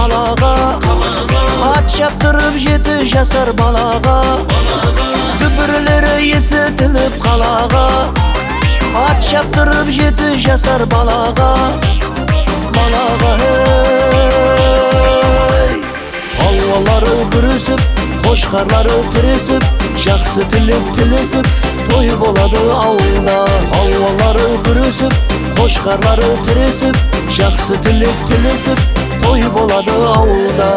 қалаға, ат шаптырып 7 жасар балаға, дүбірлері есітіліп қалаға, ат шаптырып 7 жасар балаға, Аллалары күресіп, қошқарлары тіресіп, жақсы тілек тілесіп, той болады ауылда. Аллалары күресіп, қошқарлары тіресіп, жақсы тілек тілесіп, той болады ауылда.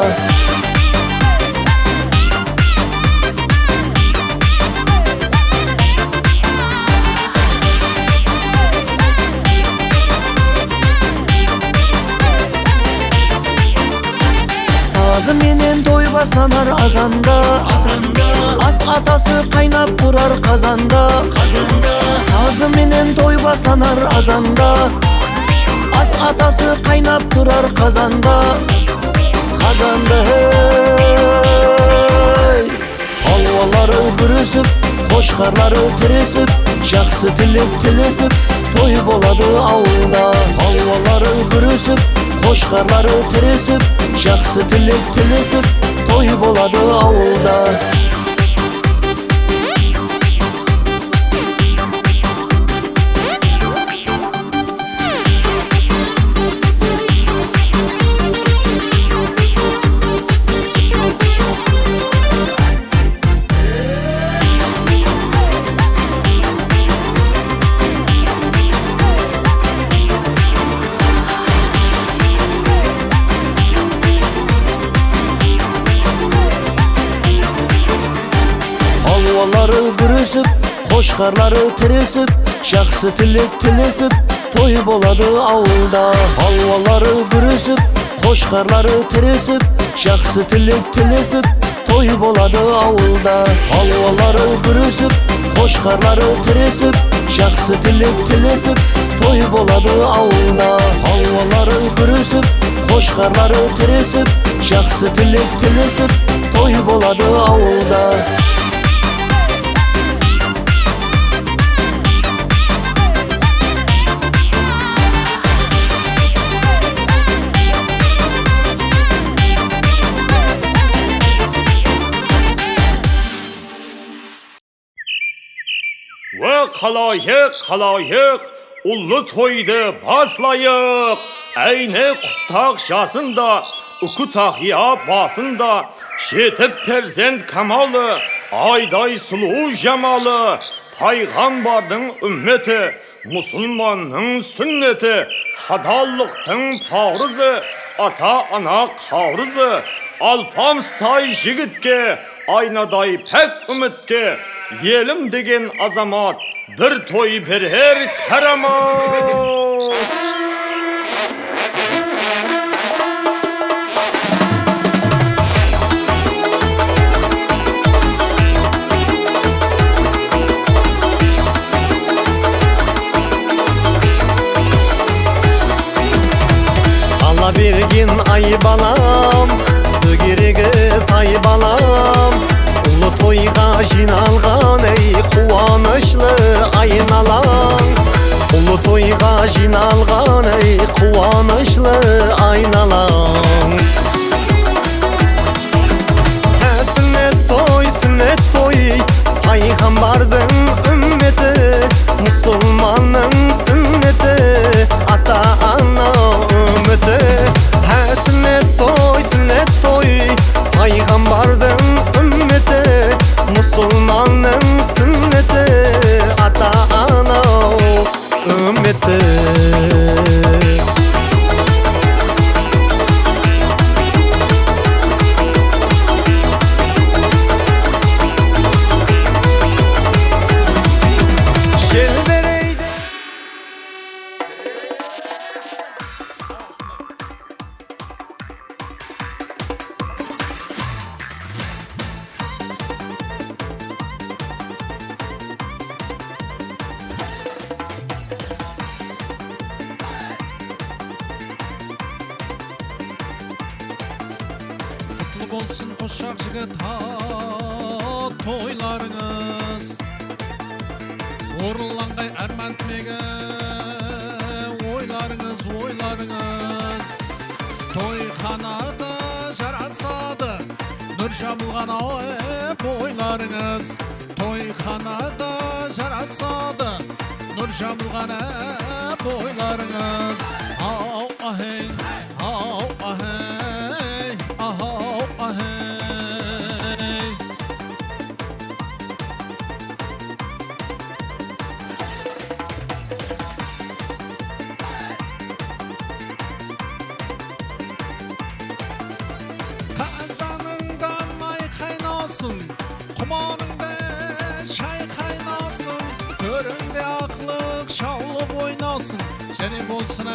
Сазы менен той бастанар азанда, ас атасы қайнап тұрар қазанда. Сазы менен той бастанар азанда, ас атасы қайнап тұрар қазанда. Аллалары күресіп, қошқарлары тіресіп, жақсы тілек тілесіп, той болады ауылда. Аллалары күресіп, қошқарлары тіресіп, жақсы тілек тілесіп, той болады ауылда. Аллалары күресіп, қошқарлары тіресіп, жақсы тілек тілесіп, той болады ауылда. Аллалары күресіп, қошқарлары тіресіп, жақсы тілек тілесіп, той болады ауылда. Аллалары күресіп, қошқарлары тіресіп, жақсы тілек тілесіп, той болады ауылда. Аллалары күресіп, қошқарлары тіресіп, жақсы тілек тілесіп, той болады ауылда. Қалайық, ұлы тойды баслайық. Әйне құттақ жасында, үкі тақия басында, жетіп перзент камалы, айдай сұлу жамалы, пайғамбардың үмметі, мұсылманның сүннеті, қадаллықтың парызы, ата-ана қарызы, алпамыстай жігітке, айнадай пәк үмітке, елім деген азамат, бір той берер карамат. Алла берген ай балам, бөгерегі сай балам, ұлы тойға жиналған ей қуанышлы айналаң. Ұлы тойға жиналған ей қуанышлы айналаң. Сүннет той, пайғамбардың үмметі, мұсылманның сүннеті, ата-ана үміті. Сүннет той, пайғамбардың үмметі, мұсылманның сүннеті, ата-ана үмметі. Olsun uşaq jigit toylarınız, Orlanğay ərməntmege oylarınız, Toyxanada жарасады нұр жамылған бойларыңыз тойханада жарасады нұр жамылған бойларыңыз ау ахей ау ахей ау ахей қазаныңда май қайнасын құманыңда шай қайнасын төріңде ақлық шаулық ойнасын және болсын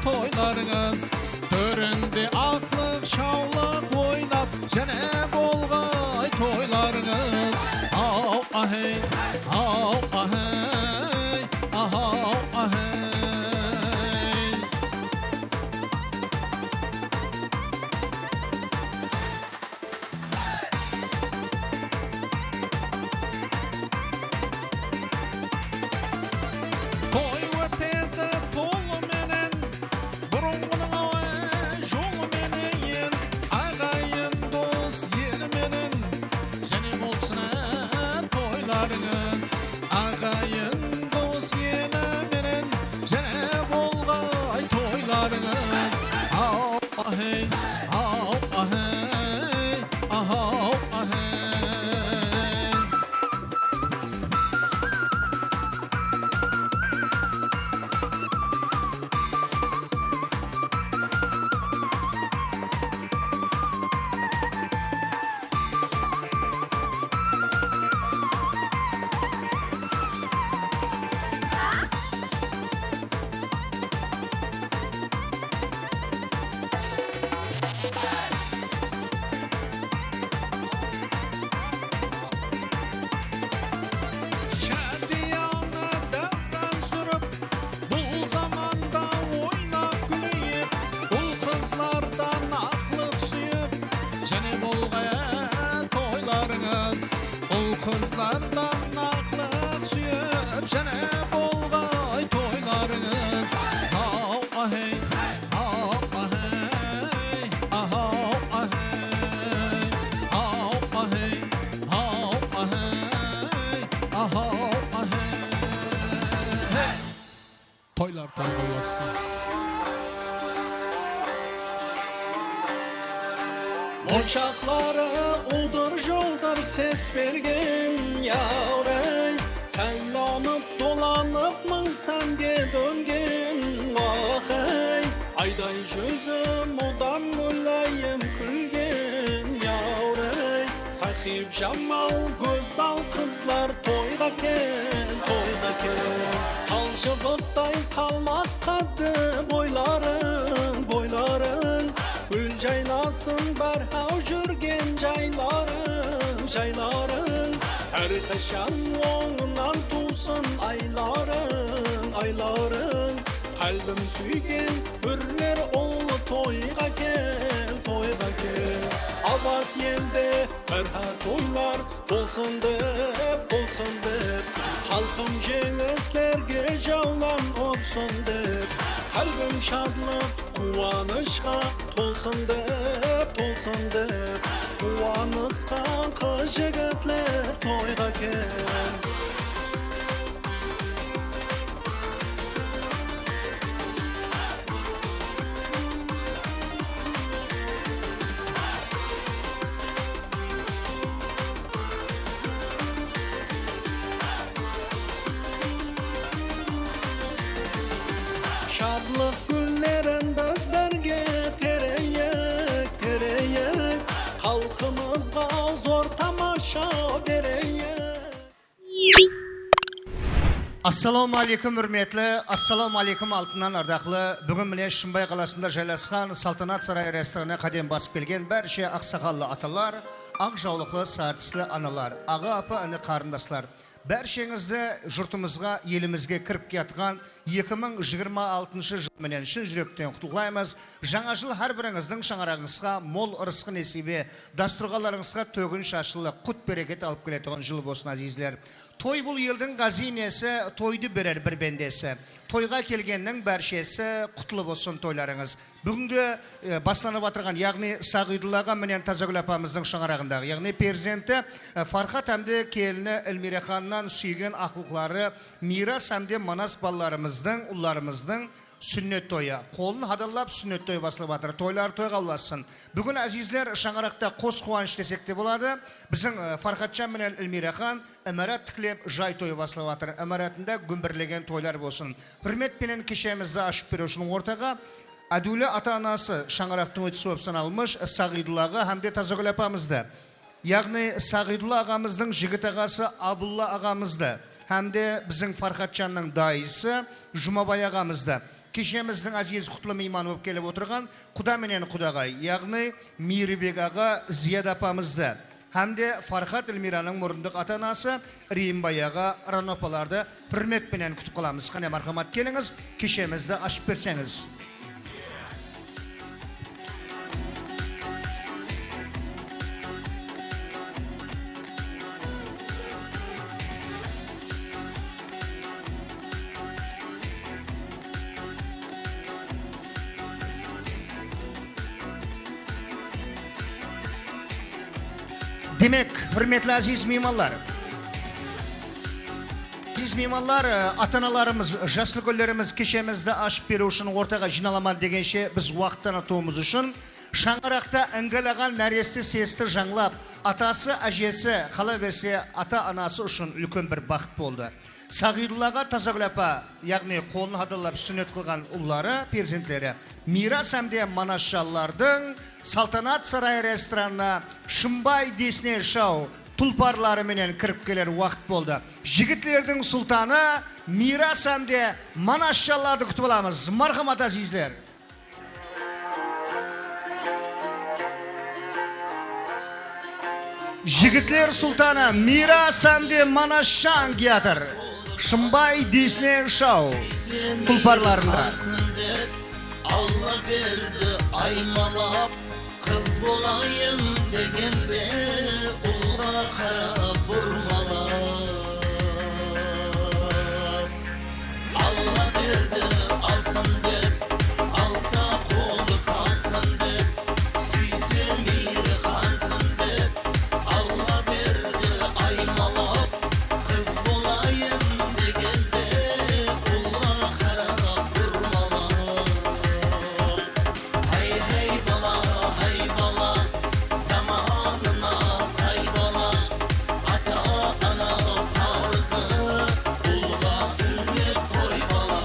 тойларыңыз төріңде ақлық шаулық ойнап және болғай тойларыңыз ау ахей ау ахей ау ахей той өтеді толыменен бұрынғының жолыменен ағайын дос елменен және болсын тойларыңыз ағайын дос елменен және болғай тойларыңыз ау ахей ау ахей ау ахей Şadiyana devran sürüp bu zamanda oynap gülüyüp бұл kızlardan aklık suyup және болғай тойларыңыз бұл kızlardan aklık suyup және болғай тойларыңыз ау ахей ау ахей ау ахей ау ахей ау ахей ау ахей toylar toylasın Uçakları udur jolдар ses bergen yavrey Sellanıp dolanıp mın sende döngen vahey Ayday yüzüm odan mülayim külgen yavrey Sahip jamal güzel kızlar toyga kel Alşıbıtтай kalmak kadı boyların Gül jaylasın barhav jürgen jayların Her taşan oğunan tuğsun ayların Kalbim suygen hürler oğlu toyga kel Abat yelde barha toylar bolsun dep Halkım jengizlerge jaulan olsun dep Kalbim şadlık kuvanışqa tolsun dep Kuvanışqa kız jigitler toyga kel Şadlık güllerin biz berge tereyek Halkımızga zor tamaşa bereyek Assalamu alaikum hürmetli, assalamu alaikum altından ardaqlı. Bugün mine Şınbay qalasında jaylasqan Saltanat Saray restorana qadem basıp kelgen barcha aqsaqallı atalar, aq jawliqli sartisli analar, ağa apa ani qarindashlar. Barchangizda jurtimizga, elimizga kirib ketgan 2026 yil bilan chin yurakdan qutlug'laymiz. Жаңа жыл har biringizning shang'arag'ingizga mol rizq nasibi, dasturxonlaringizga to'g'in shashilli qut barakat olib keladigan yil bo'lsin azizlar. Toy bul yıldın gazinesi, toydu birer bir bendesi. Toyga kelgenning barchasi qutlug' bo'lsin toylarınız. Bugungi başlanıp atırgan, yağni Sag'idullaga menen Tazagul apamızning şoňaragyndagy, yağni perzenti Farhat hamda kelini Elmiraxondan suygan aqlıqlary miras hamda Manas ballarımızdan, ullarımızdan sünnet toyu. Kolunu hadallap sünnet toyu basılıp atır. Toylar toyga ulaşsın. Bugün azizler şoňarakda qos kuvanç desek de boladı. Bizim Farhatcan menen Elmiraxon emarat tiklep jay toyu basılıp atır. Emaratında gümbirlegen toylar bolsun. Hürmet bilen kişemizde aşıp berişinin ortaga Adule ata-anası şoňarakdan ötüp almış Sag'idullaga hamda Tazagul apamızda. Yağni Sag'idulla agamızning jigit agası Abulla agamızda. Hamda bizim Farhatcanның dayısı Jumabay agamızda. Kişemizдің aziz құтлы мейман болып келіп отырған құда менен құдағай, яғни Мейірбек аға Зияд апамызды. Hamde Farhat Elmira'nın murunduk atanası Rimбай аға Ranopalарды hürmet менен күтіп қаламыз. Қане мархамат келіңіз, кешемізді ашып берсеңіз. Demek, hürmetli aziz mimarlar. Aziz mimarlar, atanalarımız, jaslı göllerimiz keşemizde aşıp beri üçün ortaga jinalamar degenşe biz vaqttan atığımız üçün şoňarakda öngelegan näresli sestir жаңлап, atası, ajesi, hala verse ata anası üçün үлкен bir baxt boldu. Sag'idullaga Tazagul apa, yağni kolunu hadallap sünnet kılgan ulları, perzentleri, miras hamda Manasşallardın Saltanat Saray restoranına Şımbay Disney Show tulparları menen kirip geler vaqt boldu. Jigitlerдің sultanı miras hamda Manasşalарды kütüp alamız. Marhamat azizler. Jigitler sultanı miras hamda Manasşan giyadır. Şımbay Disney Show tulparlarında. Allah verdi aymalap, kız bolayım degende ulga kara burmalap. Allah verdi alsın dep, alsa kolu kalsın dep, süyse miri kalsın dep. Allah verdi aymalap, kız bolayım degende ulga kara burmalap. Hey hey bala, zamanına say bala, ata ana parzı, ulga sünnet toy bala.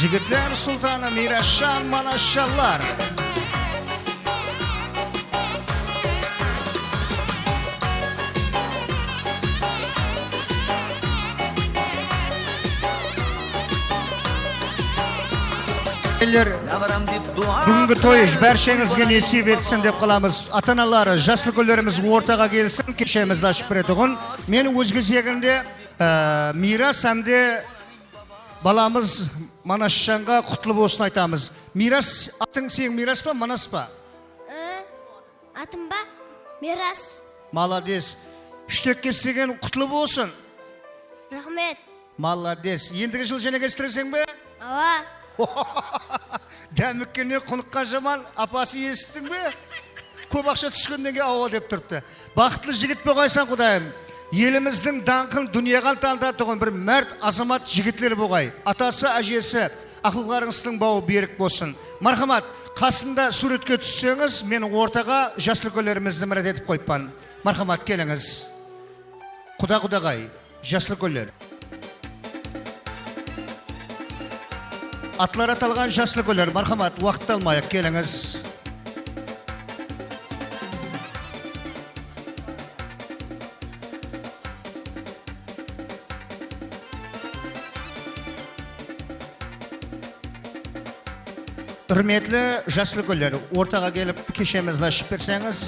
Jigitler Sultanı Miraşşan Manaşşallar. Бүгінгі той бәршеңізге несіп етсін деп қаламыз. Ата-аналары, жасыл көлдеріміз ортаға келсін, кешемізді ашып беретұғын. Мен өз кезегінде Мирас әмде баламыз Манасшанға құтлы болсын айтамыз. Мирас, атың сен Мирас па, Манас па? Атым ба? Мирас. Маладес. Үштекке істеген құтлы болсын. Рахмет. Маладес. Ендігі жыл және кестіресің бе? Ава. Дәміккенне құныққа жаман апасы естің бе? Көп ақша түскенден ке ауа деп тұрыпты. Бақытлы жігіт бе қойсан құдайым. Еліміздің даңқын дүнияған таңдатығын бір мәрт азамат жігітлер болғай. Атасы, әжесі, ақылғарыңыздың бауы берік болсын. Мархамат, қасында суретке түссеңіз, мен ортаға жасыл көлерімізді мәрет етіп қойпан. Мархамат, келіңіз. Құда-құдағай, жасыл көлер. Атлар аталған жасыл көлер. Мархамат, уақыт алмайық, келіңіз. Үрметлі жасыл көлер, ортаға келіп кешемізді ашып берсеңіз.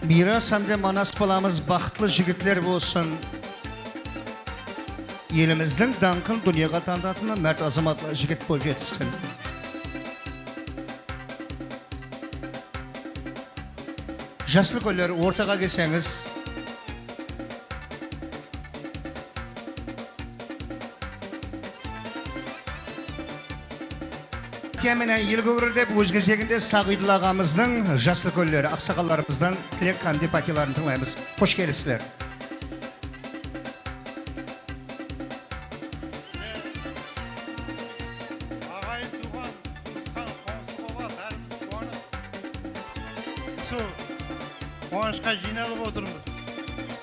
Мирас әмде Манас баламыз бақытлы жігітлер болсын. Еліміздің даңқын дүнияға таңдатыны мәрт азаматлы жігіт болып жетсін. Жасыл көлер, ортаға келсеңіз. Теменен ел көрір деп өз кезегінде Сағидыл ағамыздың жасыл көллері, ақсақаларымыздан тілек антипатияларын тыңлаймыз. Қош келіпсіздер. Ағайын туған, туысқан, қоңсы бола, бәріміз қуанып. Қуанышқа жиналып отырмыз.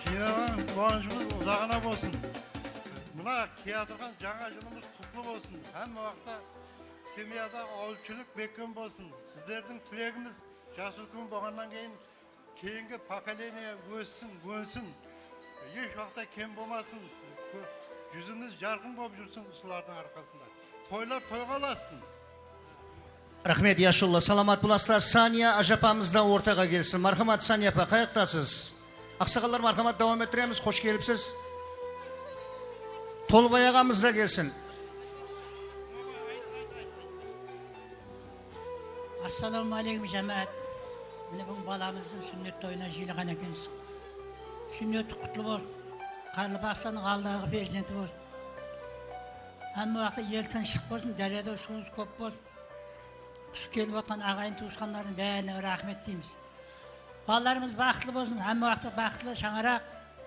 Жиналған қуанышымыз ұзағына болсын. Мына келатырған жаңа жылымыз құтты болсын. Әмі уақытта семьяда ауылшылық бекем болсын. Біздердің тілегіміз жас үлкен болғаннан кейінгі поколение өссін, өнсін. Еш уақытта кем болмасын. Жүзіміз жарқын болып жүрсін ұсылардың арқасында. Тойлар тойға оласын. Рахмет, Яшулла. Саламат бұластар. Сания ажапамызда ортаға келсін. Мархамат, Сания апа, қайықтасыз? Ақсақалар, мархамат, давам еттіреміз. Қош келіпсіз. Толбай ағамызда келсін. Assalamu alaikum cemaat. Mine bu balamızın sünnet toyuna jiyilgan ekens. Sünnet kutlu bolsun. Karlı baksanın aldığı perzenti bolsun. Hamma vaqtda yel tinchlik bolsun, daryoda suv ko'p bolsun. Su kelib otgan ag'ayin tuğuşkanların bärine rahmet deymiz. Balalarımız baxtlı bolsun, hamma vaqtda baxtlı, şаңarak,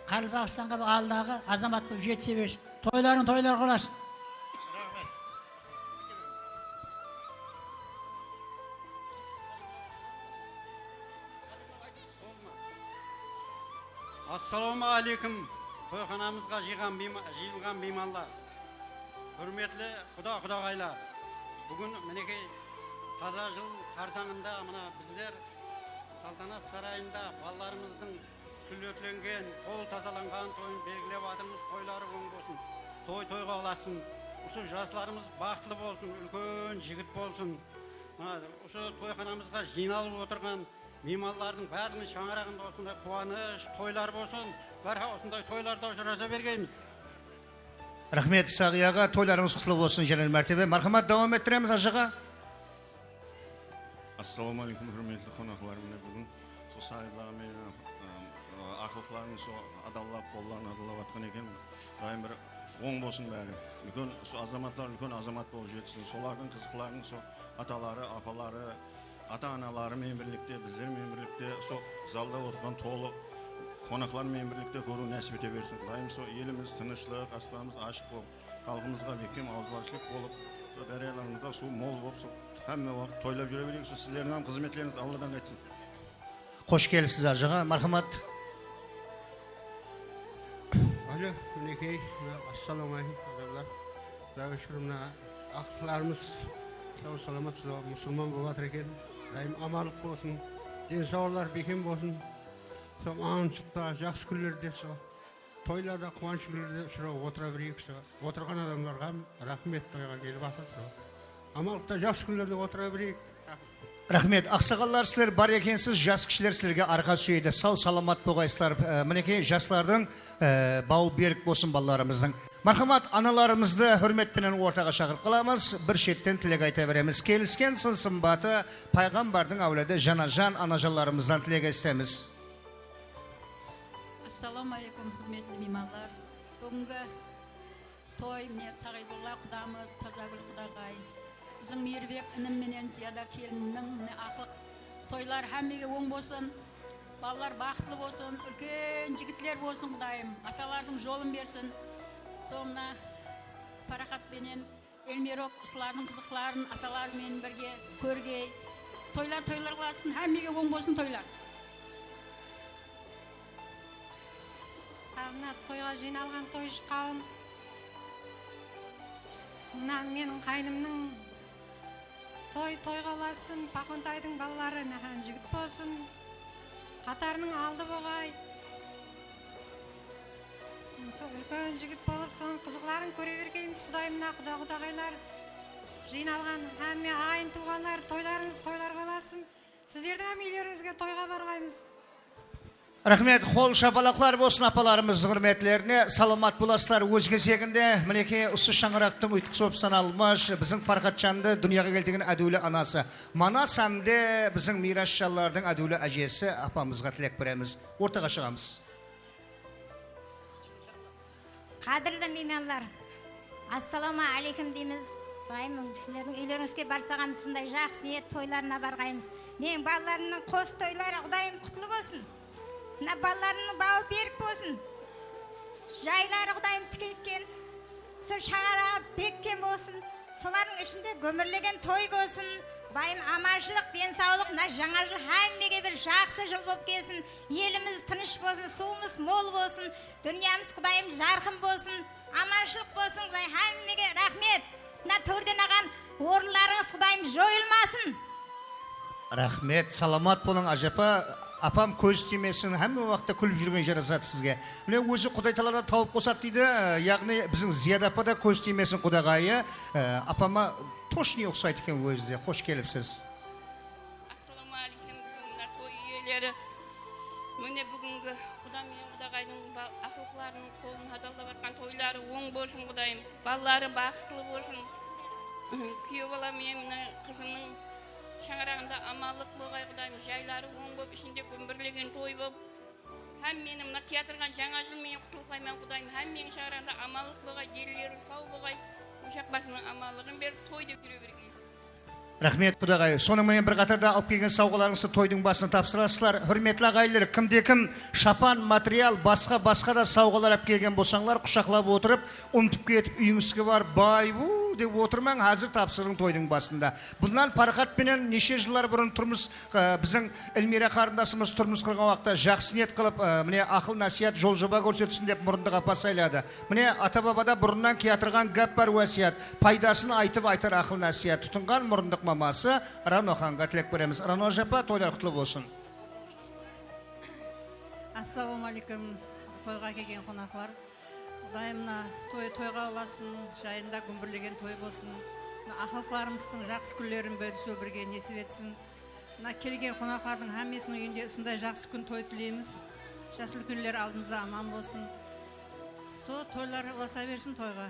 karlı baksanга aldığı azamat bo'lib jetse bersin. Toyların toylar qolasın. Assalamu alaikum. To'yxonamizga jiyilgan mehmonlar. Hurmatli Xudo-Xudoylar. Bugun meneki taza yıl qarsağında mana bizler saltanat sarayında ballarımızın sülletlengen, kol tazalangan toyun belgilep atımız toylары oң bolsun. Toyga olasın. Usu yaşlarımız baxtlı bolsun, ülkön jigit bolsun. Mana usu toyxonamızga jiynalıp oturgan mehmonlarning bärinin şаңарагында осындай қуаныш, тойлар болсын. Бәрі осындай тойларда ұшыраса бергейміз. Рахмет, Сағияға, тойларыңыз құтлы болсын, жәлел мәртебе. Мархамат, давам еттіреміз ажыға. Assalamu alaikum, hürmetli konaklar. Bugün so sahiplerime akıllarını so adallap, kollarını adallap atkan eken. Daim bir oң bolsun bäri. Ülkön so azamatlar, ülkön azamat bolup jetsin. Solardan kızıklarının so ataları, apaları, ata-analары менен birlikte, bizler менен birlikte so zalda oturgan tolu konaklar менен birlikte koru nasip ete bersin. Daim so elimiz tınışlık, aslanımız aşık bolup, halkımızga bekem ağızbaşlık bolup, so daryalarımızda su mol bolup, so hemme vaqt toylap jüre berek. So sizlerden ham hizmetleriniz Allah'dan geçsin. Hoş gelipsiz Arjığa. Marhamat. Alo, minekey, assalamu alaikum adamlar. Daha şurumda aklarımız sağ salamat Müslüman babat eken. Daim amalık olsun, dinsoğullar bekim olsun. Son ançıkta, жақсы күндерде со, тойларда, қуаныш күндерде шыра отыра берейік со. Отырған адамдарға рахмет тойға келіп атыр со. Амалықта жақсы күндерде отыра берейік. Rahmet, ақсақаллар сілер бар екенсіз, жас кішілер сілерге арқа сүйеді. Сау саламат болғайсыздар. Мінекей жастардың бау берік болсын балаларымыздың. Мархамат, аналарымызды hürmetпенен ортаға шақырып қаламыз. Bir шеттен тілек айта береміз. Келіскен сын сымбаты пайғамбардың әулеті жана-жан анажаларымыздан тілек естеміз. Assalamu alaikum, hürmetli mimarlar. Бүгінгі той міне Сағидулла құдамыз, Тазагүл құдағай. Біздің Мейірбек інім менен Зияда келіннің міне ақылық тойлар әммеге оң болсын. Балалар бақытлы болсын, үлкен жігітлер болсын құдайым. Аталардың жолын берсін. Соңына парақатпенен Элмирок ұсылардың қызықларын аталарымен бірге көргей. Тойлар қыласын, әммеге оң болсын тойлар. Мына тойға жиналған тойшы қауым, мына менің қайнымның тойға оласын, Пақонтайдың балалары нәхан жігіт болсын, қатарының алды боғай. Сол үлкен жігіт болып, соның қызықларын көре бергейміз, құдайымна, құдағайлар жиналған, әмме ағайын туғанлар, тойларыңыз тойларға оласын. Сіздердің әмейлеріңізге тойға барғаймыз. Rahmet, қол шапалақлар болсын апаларымыздың hürmetlerine. Саламат боласылар өз кезегінде. Мінекей ұсы шаңырақтың ұйтқы соп саналмаш, біздің Фархатжанды дүнияға келтірген әдулі анасы. Манас әмде біздің мирасшалардың әдулі әжесі апамызға тілек береміз. Ортаға шығамыз. Қадірлі меймандар, ассаламу алейкум дейміз. Дайым сіздердің үйлеріңізге барсағамыз, сондай жақсы ниет тойларына барғаймыз. Менің балаларымның қос тойлары құдайым құтлы болсын. Мына балаларының бауы берік болсын. Жайлары құдайым тікеткен, сол шағараға беккен болсын. Солардың ішінде көмірлеген той болсын. Құдайым аманшылық, денсаулық, мына жаңа жыл әммеге бір жақсы жыл болып келсін. Еліміз тыныш болсын, суымыз мол болсын. Дүниямыз құдайым жарқын болсын. Аманшылық болсын, құдай әммеге рахмет. Мына төрден аған орындарыңыз құдайым жойылмасын. Рахмет, саламат болың ажапа. Апам көз тимесін, әмі уақытта күліп жүрген жарасады сізге. Міне өзі құдайталарда тауып қосады дейді, яғни біздің Зияда апа да көз тимесін құдағайы. Апама тошни ұқсайды екен өзі де. Қош келіпсіз. Ассаламу алейкум, бүгінгі той иелері. Міне бүгінгі құда мен құдағайдың ақылқыларының қолын адалдап атқан тойлары оң болсын құдайым. Балалары бақытлы болсын. Күйеу балам мен қызымның шаңырағында амалық болғай құдайым, жайлары оң болып, ішінде көмірлеген той болып. Әм менің мына театрған жаңа жыл мен құтылқаймен құдайым, әм менің шаңырағында амалық болғай, делілері сау болғай, ошақ басының амалығын беріп, той деп жүре берген. Рахмет құдағай. Сонымен бір қатарда алып келген сауғаларыңызды тойдың басына тапсырасыздар. Hürmetli ағайлар, кімде-кім шапан, материал, басқа да сауғалар алып келген болсаңлар, құшақлап отырып, ұмытып кетіп үйіңізге бар бай деп отырмаң, қазір тапсырың тойдың басында. Бұндан парақатпенен неше жылдар бұрын тұрмыс, біздің Элмира қарындасымыз тұрмыс құрған уақытта жақсы ниет қылып, міне ақыл насият жол жоба көрсетсін деп мұрындық апа сайлады. Міне ата-бабада бұрыннан кетірген гәп бар уәсият, пайдасын айтып айтар ақыл насият тұтынған мұрындық мамасы Рано ханға тілек береміз. Рано жапа, тойлар құтлы болсын. Ассаламу алейкум, тойға келген қонақлар. Құдайымна тойға оласын, жайында күмбірлеген той болсын. Ақылқыларымыздың жақсы күндерін бөлісу бірге несіп етсін. Келген қонақлардың әммесінің үйінде сондай жақсы күн той тілейміз. Жасыл күндер алдымызда аман болсын. Со тойлар оласа берсін тойға.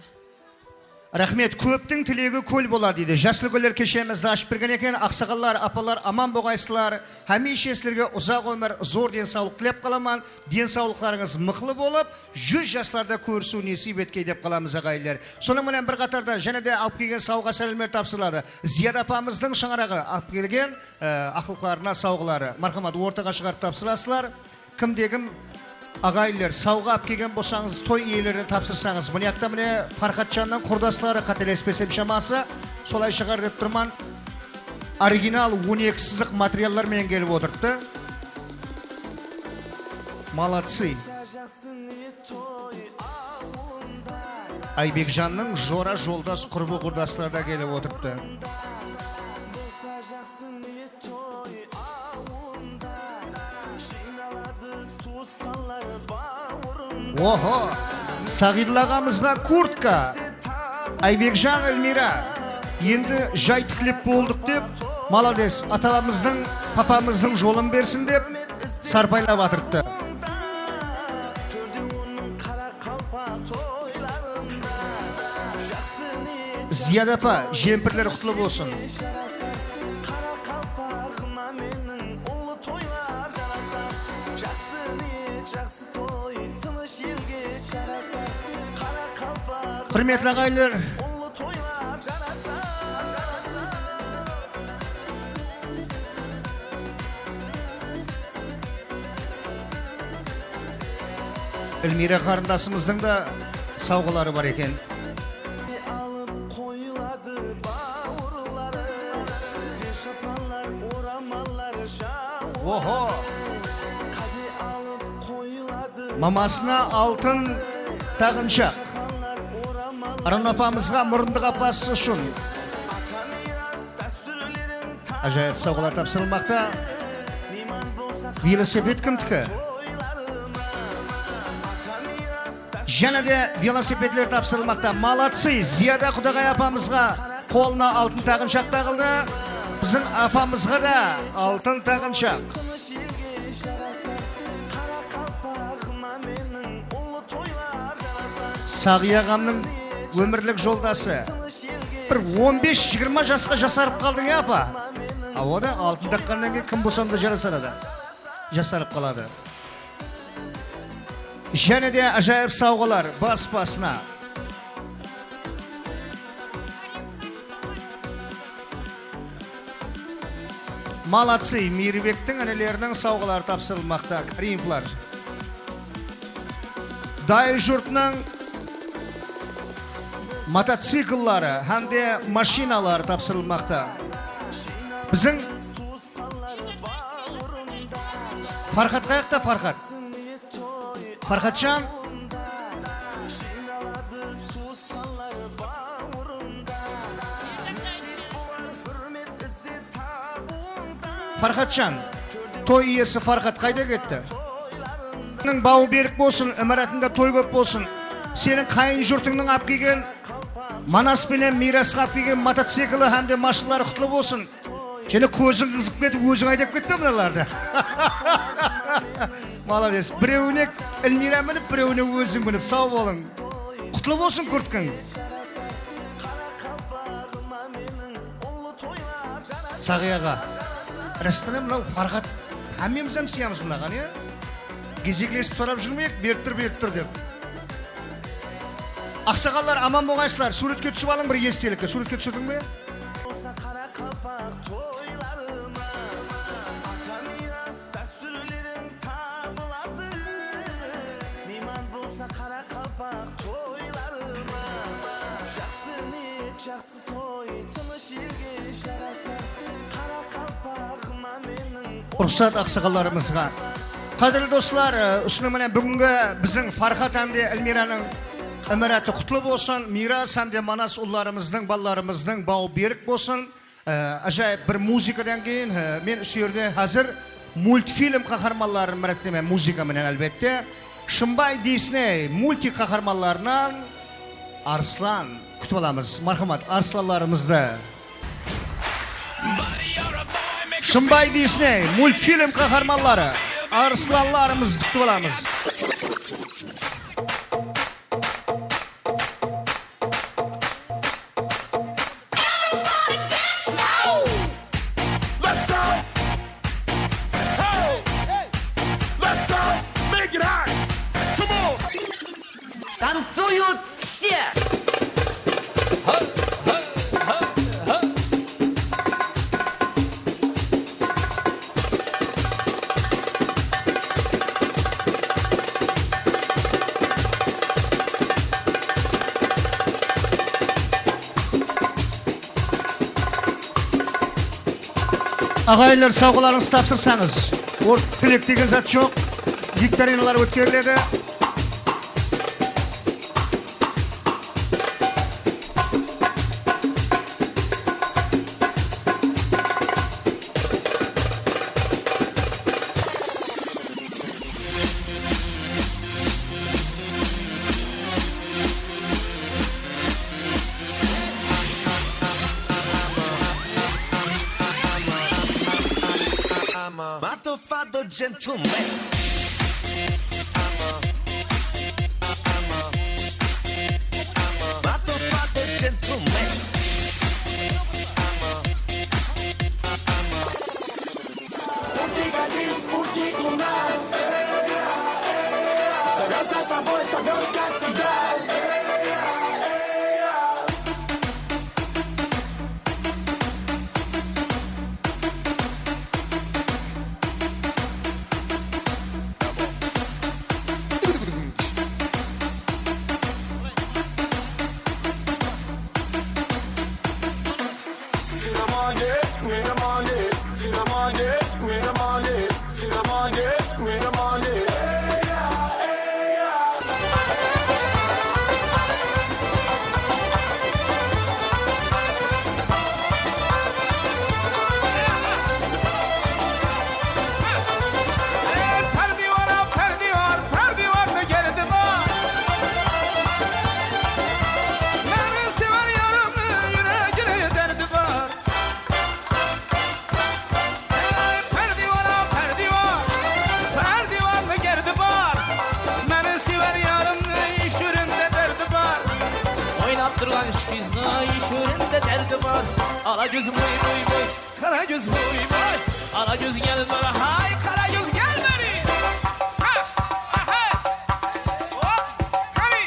Рахмет, көптің тілегі көл болар дейді. Жасыл гүлдер кешемізді ашып берген екен. Ақсақаллар, апалар аман болғайсылар. Хәмейше сілерге ұзақ өмір, зор денсаулық тілеп қаламан. Денсаулықтарыңыз мықлы болып, 100 жастарда көрісу несіп еткей деп қаламыз ағайлар. Сонымен бір қатарда және де алып келген сауға сәлемдер тапсырылады. Зияда апамыздың шаңырағы алып келген ақылқыларына сауғылары. Мархамат, ортаға шығарып тапсырасылар. Кімде-кім ағайлар сауға алып келген болсаңыз, той иелеріне тапсырсаңыз, міне яқта міне Фархатжанның құрдастары қателеспесем шамасы, солай шығар деп тұрман оригинал 12 сызық материаллармен келіп отырды. Молодцы. Айбекжанның жора жолдас құрбы құрдастары да келіп отырыпты. Охо, Сағидыл ағамызға куртка. Айбекжан Эльмира. Енді жай тікіліп болдық деп, молодец, аталарымыздың, папамыздың жолын берсін деп, сарпайлап атырыпты. Зияда апа, жемпірлер құтлы болсын. Құрметті ағайлар, Эльмира қарындасымыздың да сауғалары бар екен. Охо! Мамасына алтын тағыншақ. Аран апамызға мұрындық апасы үшін. Ажайып сауғалар тапсырылмақта. Велосипед кімдікі? Және де велосипедлер тапсырылмақта. Молодцы! Зияда Құдағай апамызға қолына алтын тағыншақ тағылды. Біздің апамызға да алтын тағыншақ. Сағи ағамның өмірлік жолдасы. Бір 15-20 жасқа жасарып қалдың апа. Ода алтын таққаннан кейін кім болсам да жарасарады. Жасарып қалады. Және де ажайып сауғалар бас-басына. Молодцы, Мейірбектің әнелерінің сауғалары тапсырылмақта. Каримовлар. Дай жұртының мотоцикллары, хәмде машиналары тапсырылмақта. Біздің Фархат қаяқта, Фархат? Фархатжан? Фархатжан, той иесі Фархат қайда кетті? Сенің бауы берік болсын, өміратында той көп болсын. Сенің қайын жұртыңның ап келген, Манас пенен мирасқа ап келген мотоциклі хәмде машиналары құтлы болсын. Және көзің қызып кетіп, өзің айдап кетпе мұналарды. Молодец. Біреуіне Эльмира мініп, біреуіне өзің мініп, сау болың. Құтлы болсын күрткің. Сағияға. Растаны мұнау Фархат. Әмемізім сиямыз мұнаған, е? Кезеклесіп сұрап жүрмейік, беріп тұр деп. Ақсақалар, аман болғайсылар. Суретке түсіп алың бір естелікке. Суретке түсірдің бе? Ұрсат ақсақаларымызға. Қадірлі достар, үсініменен бүгінгі біздің Фархат әмде Эльмираның өмірәті құтлы болсын. Мирас әмде Манас ұлларымыздың, балаларымыздың бау берік болсын. Ажайып бір музыкадан кейін мен үсерде қазір мультфильм қақармаларын мәрәттеме музыка менен әлбетте. Шымбай Дисней мультик қақармаларынан Арслан күтіп аламыз. Мархамат, Арсланларымызды. Шымбай Дисней мультфильм қақармалары Арсланларымызды күтіп аламыз. Танцуют все! Ағайлар, сауғаларыңыз тапсырсаңыз. Орт тілек деген зат жоқ. викториналар өткеріледі. I'm a motherfucker gentleman. Motherfucker gentleman. Спутник Луна. Зовет за собой, зовет как всегда. Durgan iş bizde iş üründe derdi var. Ala gözüm vay vay vay, kara göz vay vay. Ala göz gel bana hay, kara göz gel beni. Ha ha ha. Hop, kami.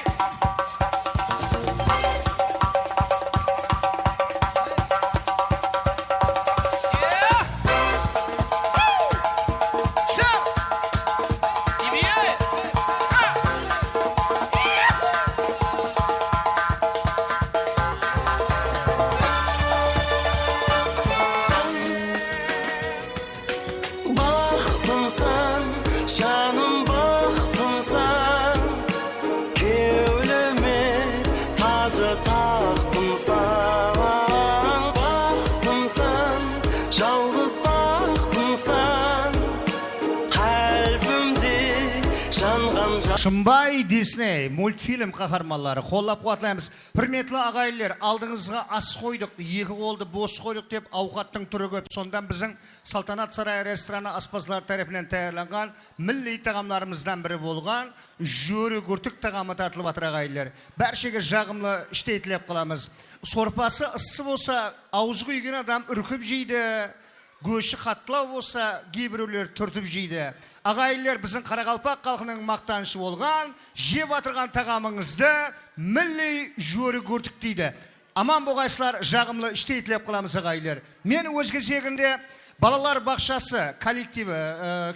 Yeah. Şa. İbiye. Canım baktımsan, kevleme tacı taktımsan. Baktımsan, жалғыз baktımsan, kalbimde жанған Шымбай Дисней мультфильм қаһарманлары қолдап қуатлаймыз. Құрметті ағайлар, алдыңызға ас қойдық, екі қолды бос қойдық деп ауқаттың түрі көп. Сондан біздің Салтанат сарайы рестораны аспазлар тарапынан тәйярланған милли тағамларымыздан бірі болған жөрі күртік тағамы тартылып жатыр ағайлар. Бәршеге жағымлы іштейтілеп қаламыз. Сорпасы ыссы болса, ауыз күйген адам үркіп жейді. Көші қаттылау болса, кейбіреулер түртіп жейді. Ағайлар, біздің Қарақалпақ халқының мақтанышы болған, жеп атырған тағамыңызды милли жөрі күртік дейді. Аман болғайсылар, жағымлы іштейтілеп қаламыз ағайлар. Мен өз кезегінде балалар бақшасы коллективі,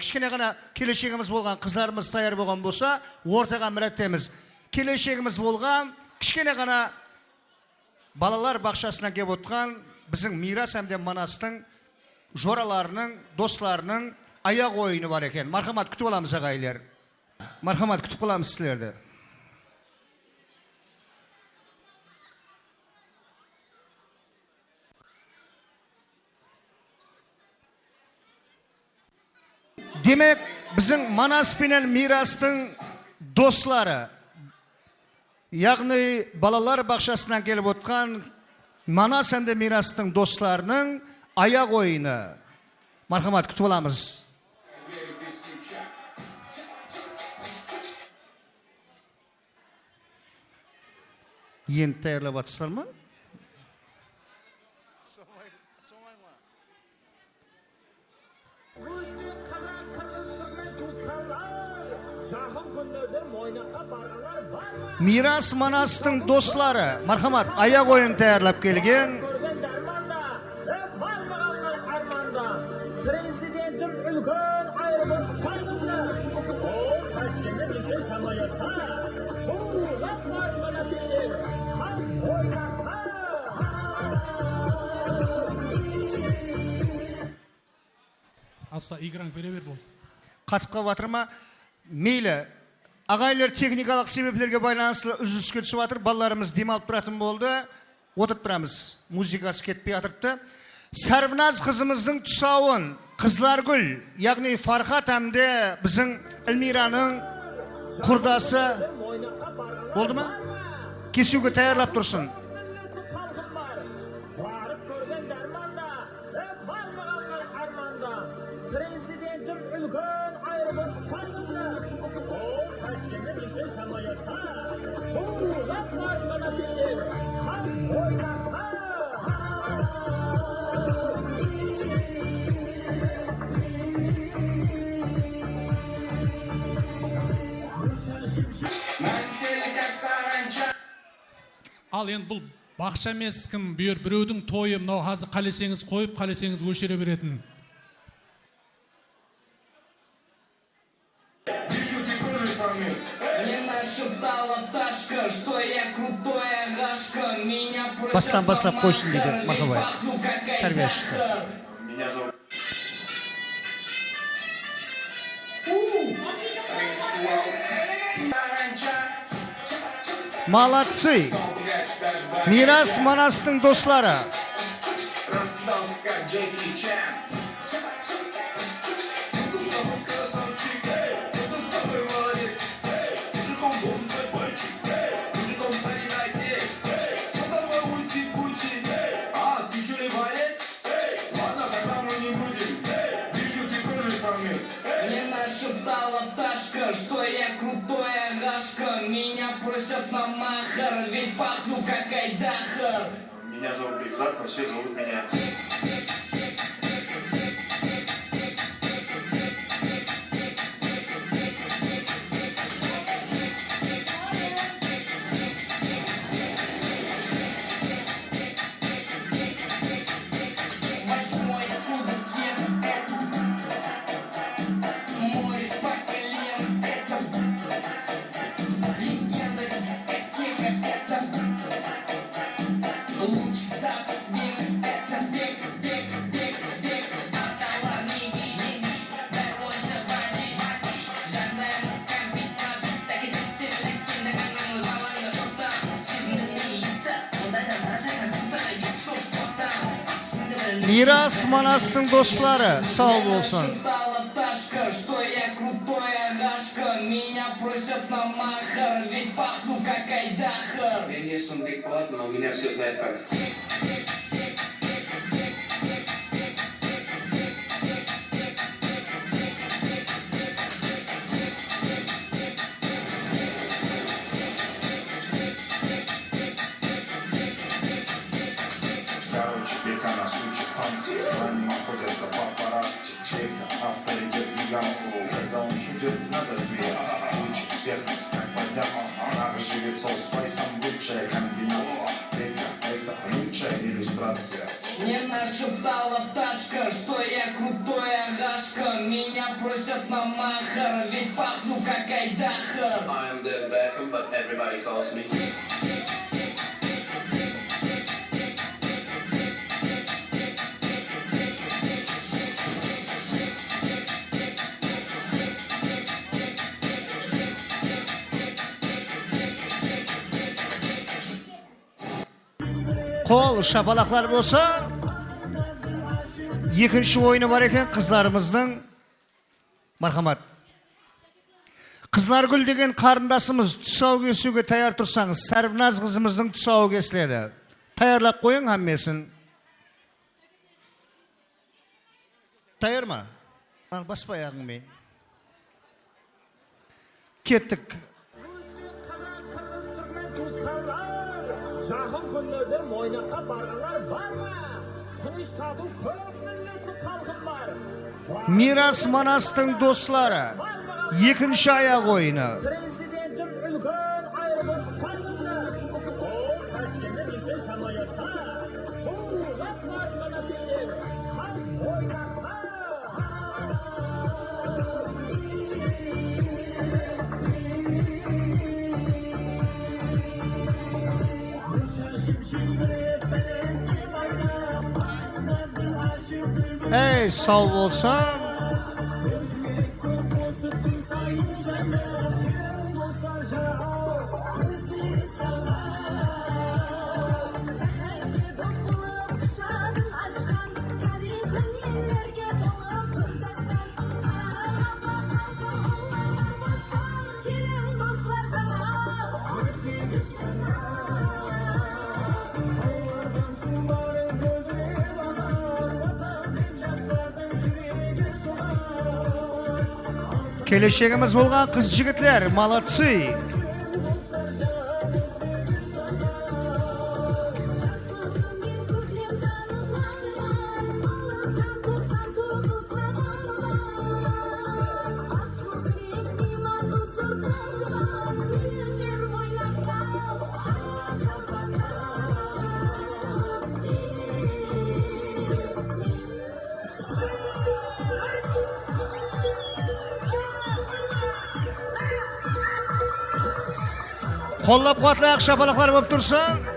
кішкене ғана келешегіміз болған қыздарымыз таяр болған болса, ортаға мәрәттеміз. Келешегіміз болған, кішкене ғана балалар бақшасына кеп отқан біздің Мирас әмден Манастың жораларының, достарының аяқ ойыны бар екен. Мархамат, күтіп аламыз ағайлар. Мархамат, күтіп аламыз сіздерді. Демек, біздің Манас пенен Мирастың достары, яғни балалар бақшасынан келіп отқан Манас әнді Мирастың достарының аяқ ойыны. Мархамат, күтіп аламыз. Енді тәйірлеп атыстар ма? Мирас Манастың достары, мархамат, аяқ ойын тәйірлеп келген. Аса играң бере бер бол. Қатып қап жатыр ма? Meyli, ağaylar teknikалық себепlerге байланышлы үзіліске түсіп жатыр. Балаларымыз демалып тұратын болды. Отырып тұрамыз. Музыкасы кетпей жатырды. Сарвназ қызымыздың тұсауын Қызларгүл, яғни Фархат әмде біздің Эльмираның құрдасы болды ма? Кесуге таярлап тұрсын. Ал енді бұл бақша емес кім біреудің тойы, мынау қазір қалесеңіз қойып, қалесеңіз өшіре беретін. Бастан бастап қойсын дейді Мақабай, тәрбиешісі. Молодцы! Мирас Манастың достары. Что я крутая гашка, меня просят на махар, ведь пахну как айдахар. Меня зовут Бекзат, но все зовут меня. Мирас Манастың достары, сау болсын. Что я крутая гашка, меня просят на махар, ведь пахну как айдахар. Я не сундык-плат, но у меня все знает как. Они находятся папарацци, чейка, авторитет гигантский. Когда он шутит, надо смеяться. Учит всех нас, как подняться. Наш живет со спайсом, лучшая комбинация. Это лучшая иллюстрация. Мне нашептала пташка, что я крутая гашка, меня просят на махар, ведь пахну как айдахар. I am David Beckham, but everybody calls me. Қол шапалақлар болса, екінші ойыны бар екен қызларымыздың. Мархамат. Қызларгүл деген қарындасымыз тұсау кесуге таяр тұрсаңыз, Сарвназ қызымыздың тұсауы кесіледі. Таярлап қойың әммесін. Таяр ма? Баспай ағыңмен. Кеттік. Жақын күндерде Мойнаққа барғандар бар ма? Тыныш тату көп милләтлі халқым бар. Мирас Манастың достары. Екінші аяқ ойыны. Президентім үлкен айрылып қалды. Ол Ташкентте келсе самолетқа. Бұлғап марқана тесер. Хан ойнаққа. Ey, sağ olsan. Келешегimiz болған қыз жігітлер, молодцы. Қоллап қуатлайық, шапалақлар болып тұрсын.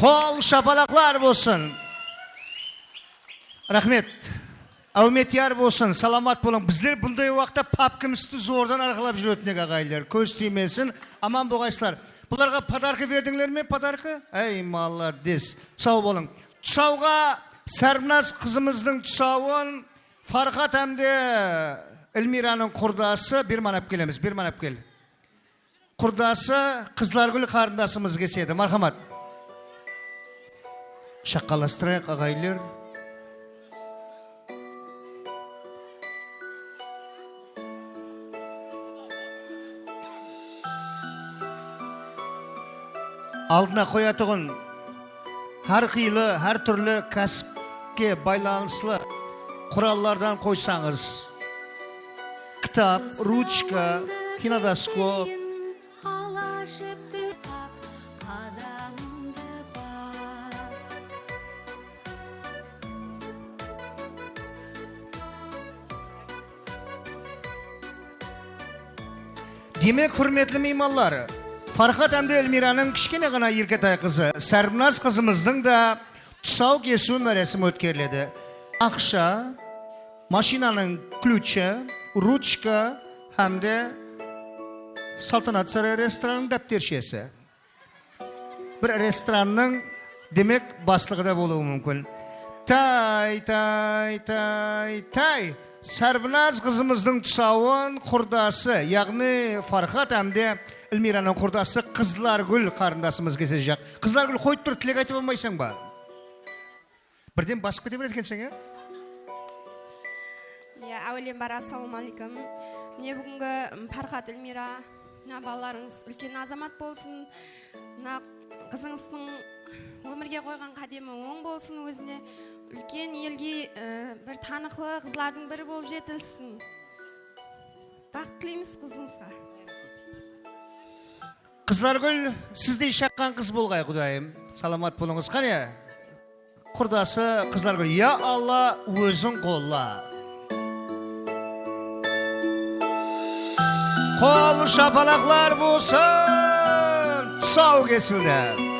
Қол шапалақлар болсын. Рахмет. Әуметияр болсын, саламат болың. Біздер бұндай уақытта папкімізді зордан арқылап жүретінек ағайлар. Көз тимесін, аман болғайсылар. Бұларға подарка бердіңдер ме, подарка? Әй, молодец. Сау болың. Тұсауға Сәрбіназ қызымыздың тұсауын Фархат әмде Эльмираның құрдасы бір манап келеміз, бір манап кел. Құрдасы Қызларгүл қарындасымыз кеседі. Мархамат. Шақаластырайық ағайлар. Алдына қоятығын әр қилы, әр түрлі кәсіпке байланыслы құраллардан қойсаңыз. Кітап, ручка, кинодоскоп. Демек, құрметлі меймандар, Фархат әмде Эльмираның кішкене ғана еркетай қызы, Сәрбіназ қызымыздың да тұсау кесу мәресім өткерледі. Ақша, машинаның ключі, ручка, әмде Салтанат сарай ресторанның дәптершесі. Бір ресторанның демек баслығы да болуы мүмкін. Тай. Сәрбіназ қызымыздың тұсауын құрдасы, яғни Фархат әмде Эльмираның құрдасы Қызларгүл қарындасымыз кесе жақ. Қызларгүл қойып тұр, тілек айтып болмайсың ба? Бірден басып кете береді екенсің, Әуелен бар, ассалаумалейкум. Міне бүгінгі Фархат Эльмира, балаларыңыз үлкен азамат болсын, қызыңыздың өмірге қойған қадемі оң болсын, өзіне үлкен елге бір танықлы қызлардың бірі болып жетілсін. Бақыт тілейміз қызыңызға. Қызларгүл, сіздей шаққан қыз болғай, құдайым. Саламат болыңыз. Қане? Құрдасы Қызларгүл, я Алла, өзің қолла. Қол шапалақлар болсын, тұсау кесілді.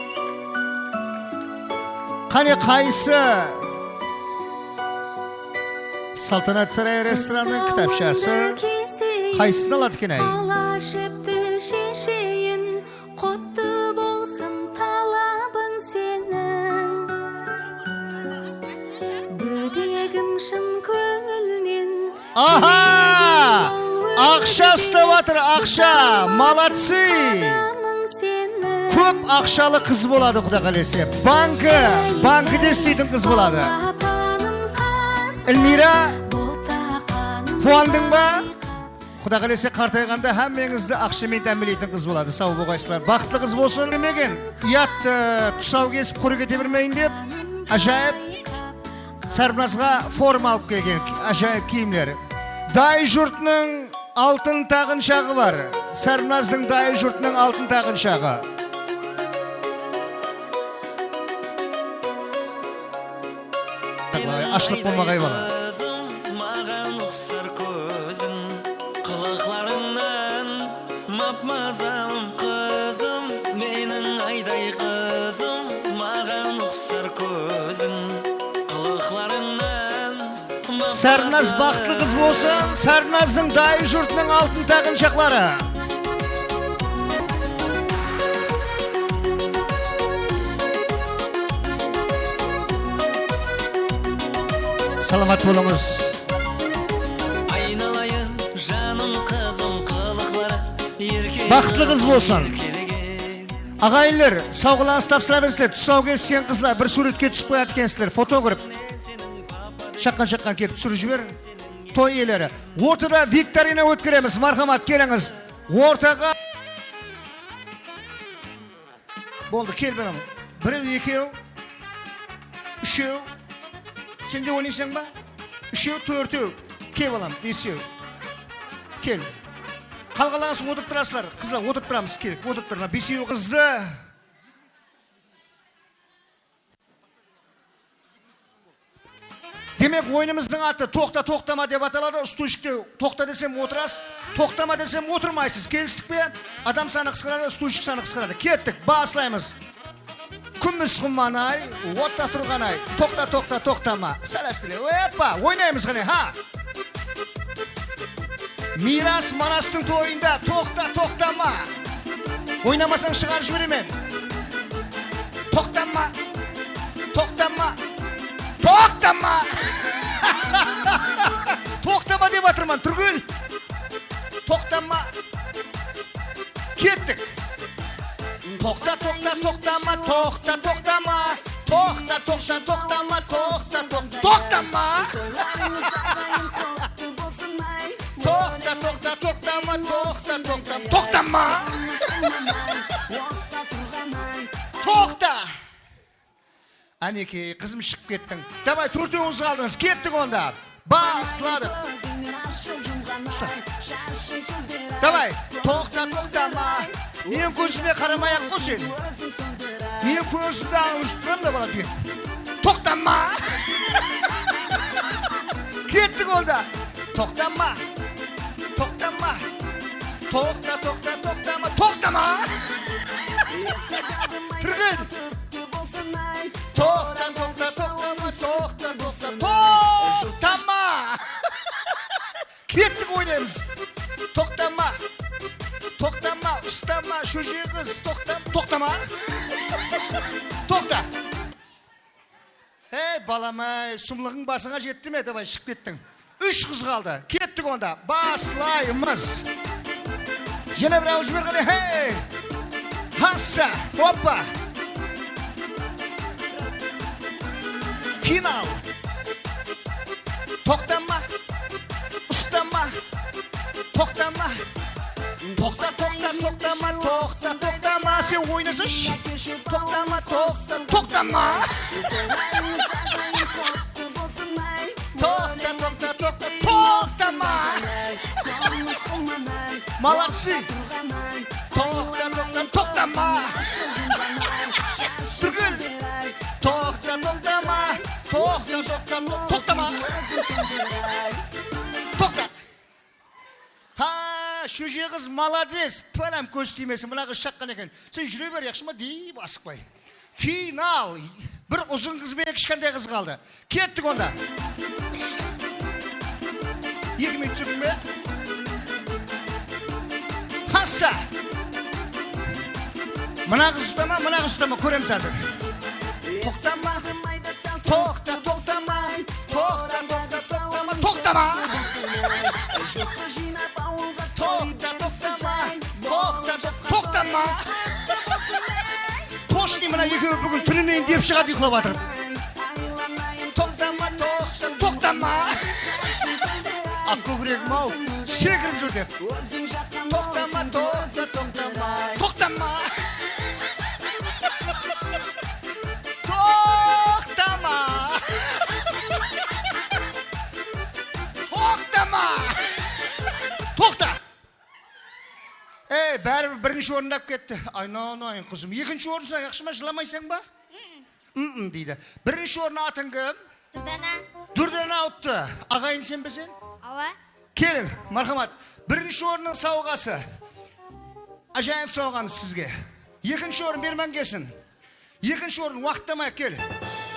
Қане қайсы? Салтанат сарай ресторанның кітапшасы қайсыны алады екен әй? Аха! Ақша ұстап атыр, ақша! Молодцы! Көп ақшалы қыз болады, құда қалесе. Банкіде істейтін қыз болады. Эльмира, қуандың ба? Құда қалесе қартайғанда әммеңізді ақшамен тәмелейтін қыз болады. Сау болғайсылар. Бақытлы қыз болсын демеген. Ұятты тұсау кесіп құры кете бермейін деп, ажайып Сәрбіназға форма алып келген, ажайып киімлер. Дай жұртының алтын тағыншағы бар. Сәрбіназдың дай жұртының алтын тағыншағы. Ашлық болмағай бала. Маған ұқсар көзің, қылықларыңнан мап-мазам қызым, менің айдай қызым, маған ұқсар көзің, қылықларыңнан Sarnaz baqtlı qız bolsun, Sarnazdың dayı jurtның алтын taqinchoqlari. Salamat bolunuz. Aynalayın жаным қызым қылықлары ерке Baqtlı qız bolsun. Ағайындар, сауғылаңыз тапсыра тұсау кескен қызлар бір суретке түсіп қояды екенсіздер, фото көріп. Шаққан келіп түсіріп жібер. Той иелері. Ортада викторина өткереміз, мархамат келіңіз. Ортаға. Болды, кел бәрім. Біреу, екеу, үшеу. Сен де ойнайсың ба? Үшеу, төртеу. Кел балам, бесеу. Кел. Қалғалаңыз отырып тұрасылар. Қызлар, отырып тұрамыз, келік. Отырып тұрма. Бесеу қызды. Демек, ойынымыздың аты тоқтама деп аталады. Стульшікте тоқта десем отырасыз, тоқтама десем отырмайсыз. Келістік пе? Адам саны қысқарады, стульшік саны қысқарады. Кеттік, басылаймыз. Күміс құманай, отта тұрғанай. Тоқтама. Сәләстіле. Өппа, ойнаймыз ғане, ха? Мирас Манастың тойында тоқтама. Ойнамасаң шығар жіберемен. Тоқтама. Тоқтама деп атырман, Түргүл. Тоқтама. Кеттік. Тоқтама. Тоқта. Әнеке, қызым шығып кеттің. Давай, төртеуіңіз қалдыңыз, кеттік онда. Басладық. Давай, тоқтама. Мен көзіме қарамай-ақ қой сен. Мен көзімді аңыз тұрам да бала деп. Тоқтама. Кеттік онда. Тоқтама. Түрген. Тоқтама. Кеттік ойнаймыз. Тоқтама. Ұстама, шөжеғіз. Тоқтама. Тоқта. Баламай, сұмлығың басыңа жетті ме? Давай, шығып кеттің. 3 қыз қалды. Кеттік онда. Басылаймыз. Және бір алып жібергені. Хасса. Оппа. Финал. Тоқтама. Ұстама. Тоқтама. Тоқтама. Сен ойнасыш. Тоқтама. Тоқтама. Молодцы. Тоқтама. Түргіл. Тоқтама. Тоқта. Шөже қыз молодец. Пәлем көз тимесін. Мұна қыз шаққан екен. Сен жүре бер, яқшыма дейіп асықпай. Финал. Бір ұзын қыз бен кішкентай қыз қалды. Кеттік онда. 2 минут жүрдің бе? Хасса. Мұна қыз ұстама, көреміз әзір. Тоқтама. Тошни мұна екеуі бүгін түнімен деп шығады ұйқылап атырып. Тоқтама. Ақ көкірегім ау, секіріп жүр деп. Тоқтама. Тоқтама. Бәрі бірінші орындап кетті. Айналайын қызым. Екінші орынса яқшыма жыламайсың ба? Дейді. Бірінші орын атын кім? Дүрдана ұтты. Ағайын сен бе сен? Ава. Келің, мархамат. Бірінші орынның сауғасы. Ажайып сауғаны сізге. Екінші орын бермен келсін. Екінші орын уақыттамай кел.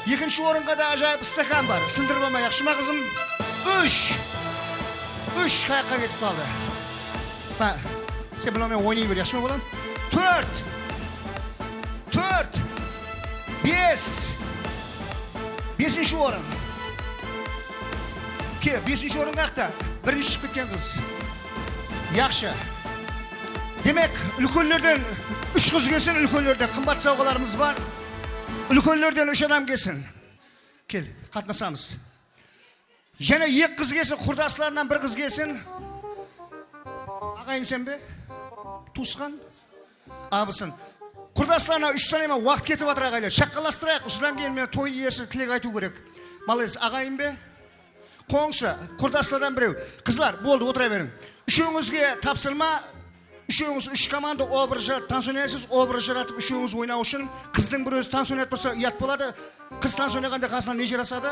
Екінші орынға да ажайып стакан бар. Сындырбама яқшыма қызым. Üç kayakka ketip kaldı. Ben, sen bilen ben oynayıver, yaxşı mı bulam? 4, 5. 5. orun. Ki 5. orun qaqta? Birinci çıkıp ketken kız. Yaxşı. Demek ülköllerden 3 kız gelsin, ülköllerden kımbat savgalarımız var. Ülköllerden 3 adam gelsin. Kel, katnasamız. Jene 2 kız gelsin, kurdaslarından 1 kız gelsin. Ağayın sen be? Tuskan? Abısın. Kurdaslarına 3 sanayma vaqt ketip atır ağaylar. Şaqqalastırayaq, usudan gelmeye toy iyesi tilek aytу керек. Malıyız, ağayın be? Qoңсы, kurdaslardan birev. Kızlar, boldu, otura verin. Üçüňizge tapsırma, üçüňiz 3 komanda obir jarat, tansiyon etsiz, obir jaratıp üçüňiz oynau üçün. Kızdyň bir özü tansiyon etmese iyat bolady. Kız tansiyon etgende kasına ne jarasady?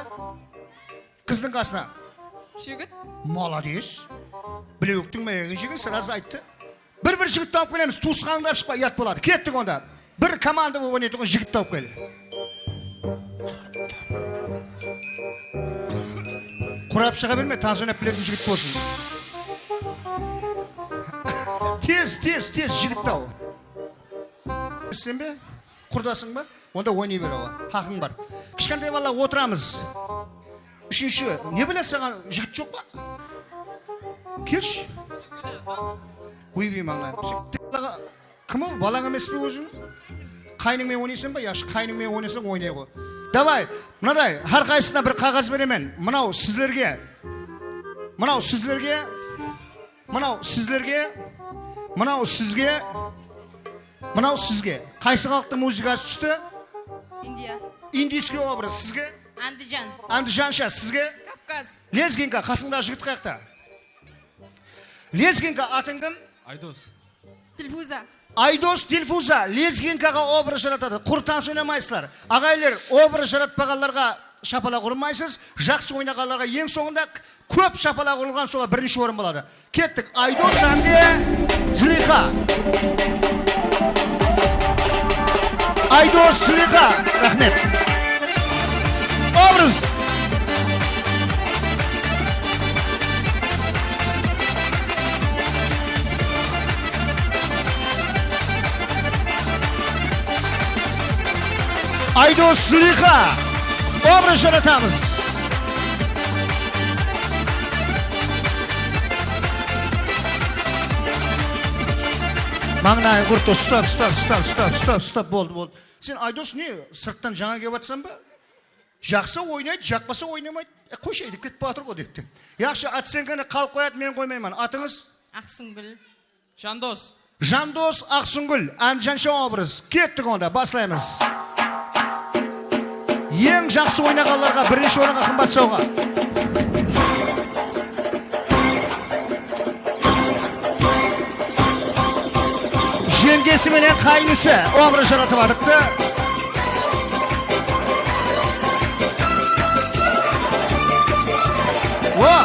Kızdyň kasına. Жігіт. Молодец. Bilewikdiň meýegi jigin sıraz aýtdy. Bir jigit tap gelemiz, tuğsganlap çykpa iyat bolady. Ketdik onda. Bir komanda bolup oynaydyň jigit tap gel. Kurap çığa bilme, tansiyon etpilek jigit bolsun. Tez jigit tap. Sen be? Kurdasın mı? Onda oynayıver ova. Hakkın var. Kişkentay valla oturamız. Üçüncü, ne bilek sana jigit çok mu? Kirş? Uyuyayım ağlayın. Kim o? Balan emes mi özün? Kaynыңмен oynaysan ba? Yaş kaynыңмен oynaysan oynayı o. Davay, mınaday, har kaysına bir kağız veremen. Mınau sizlerge. Mınau sizge. Mınau sizge. Kaysı halkta muzikası düştü? Индия. İndiyski obraz sizge? Андижан. Andijanşa sizge? Кавказ. Lezginka, kasında jigit kayakta. Lezginka atın kim? Айдос. Dilfuza. Aydos Dilfuza, Lezginkaga obraz jaratады. Kurtan söylemaysızlar. Ağaylar obraz jaratpağanlarga şapala kurmaysız. Жақсы oynaqanlarga ең soňunda köp şapala kurulgan soňa birinci orun bolady. Ketdik. Aydos hamde Zilika. Aydos Zilika. Rahmet. Obraz. Aydos Zilika. Obraz jaratamız. Mağnayı kurtu, stop, boldu. Sen Aydos ne? Sırttan жаңа kep atsan ba? Жақсы oynaydı, жақпаса oynamaydı. Koş edip ketip batır o depti. Yaxşı atsan kene kalk koyat, men koymayman. Atыңız? Ақсынгүл. Жандос. Жандос Ақсынгүл, Andijanşa obraz. Kettik onda, başlayımız. Ең жақсы ойнағанларға бірінші орынға қымбат сауға. Жеңгесі менен қайнысы образ жаратып адыпты.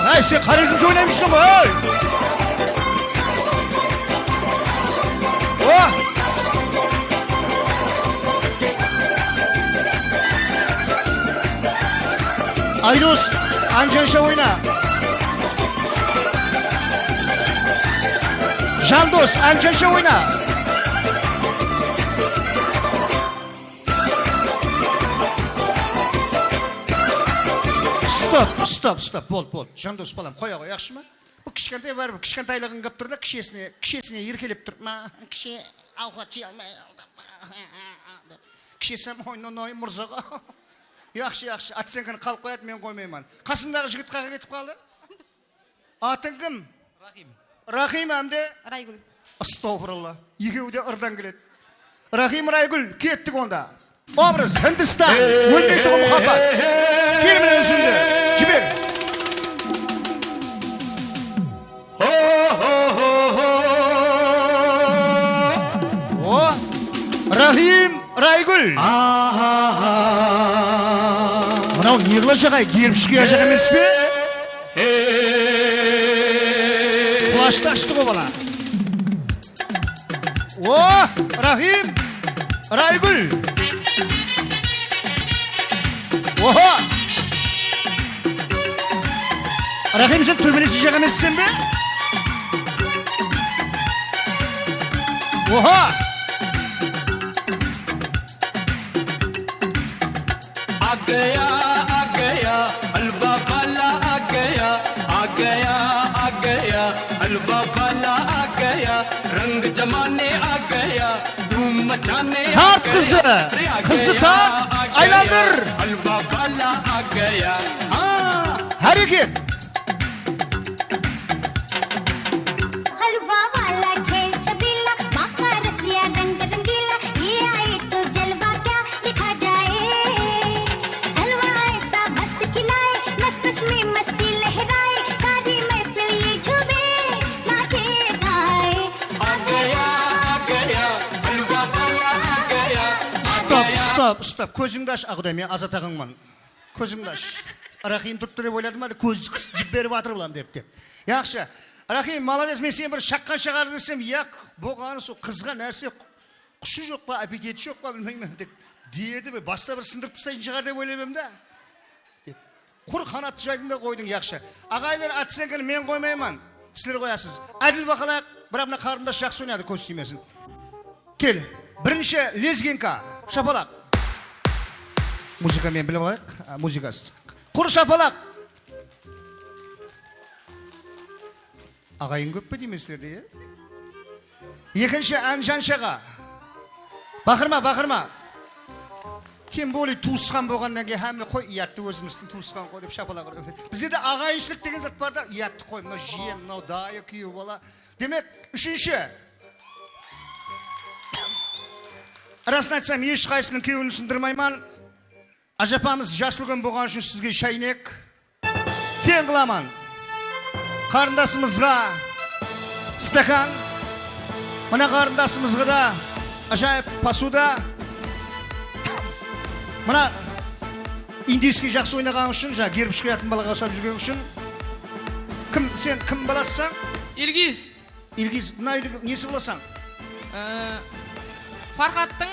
Ай, сен қарезімші ойнаймышсың ғой. Aydos, Andijanşa oyna. Jandos, Andijanşa oyna. Stop. Bol. Jandos balam, koya koy, yaxşı mı? Bu kişkentay var, bu kişkentaylığın qap turda kişesine yerkelep turma. Kişe avqat jey almay. Kişesem oynoy murzaga. Yaxşı. Atsan kene kalk koyat, men koymayman. Qasınдағы jigit qaqa ketip qaldı? Atın kim? Rahim hamde? Raygül. Astagfirullah. Egevi de ırdan keledi. Rahim Raygül kettik onda. Obraz Hindistan. Өлмейтігі muhabbat. Filminin üstünde. Jiber. Rahim Raygül. Mınау не қылacak ay? Gerip çıkıyacak emes mi? Kulaştı açtı o bana. Rahim Raygül. Oha! Рахим, сен төбелесі жақ емессің бе? Оха! आ गया हलवा वाला आ गया हलवा वाला आ गया रंग जमाने आ गया धूम मचाने आ Tart kızı, गया kızı tart, aylandır. हलवा वाला आ गया Hareket. हलवा वाला छेल छबीला माखा रसिया रंग रंगीला ये आए तो जलवा क्या दिखा जाए हलवा ऐसा मस्त खिलाए मस्त में मस्ती लहराए सारी महफिल ये झूमे नाचे गाए आ गया हलवा वाला आ गया Stop. Көзіңді аш, Ағудай, мен азат ағыңман. Көзіңді аш. Рахим тұтты деп ойладым ады, көзі қыс жіп беріп атыр бұлам деп. Яқшы. Рахим, молодец, мен сен бір шаққан шығар десем, яқ, болғаны сол қызға нәрсе құшы жоқ па, аппетиті жоқ па, білмеймін деп. Деді бе, баста бір сындырып тастайтын шығар деп ойлаймын да. Құр қанатты жайдың да қойдың, яқшы. Ағайлар атсен күні мен қоймаймын. Сіздер қоясыз. Әділ бақылайық, бірақ мына қарындас жақсы ойнады, көз тимесін. Кел, бірінші лезгинка, шапалақ. Музыка мен біліп алайық, музыкасы. Құр шапалақ. Ағайын көп пе деймесілерде, екінші ән жаншаға. Бақырма. Тем более туысқан болғаннан кейін әмі қой, иятты өзіміздің туысқан қой деп шапалақ. Бізде де ағайыншылық деген зат бар да, иятты қой, мынау жиен, мынау дайы күйеу бала. Демек, үшінші. Расын айтсам, ешқайсының күйеуін сындырмайман. Ажапамыз жасылығын болған үшін сізге шайнек. Тең қыламан. Қарындасымызға стакан. Мына қарындасымызға да ажайып посуда. Мына индийский жақсы ойнаған үшін, гербіш қоятын балаға ұсап жүрген үшін. Сен кім баласысың? Илгиз. Мына несі боласың? Фархаттың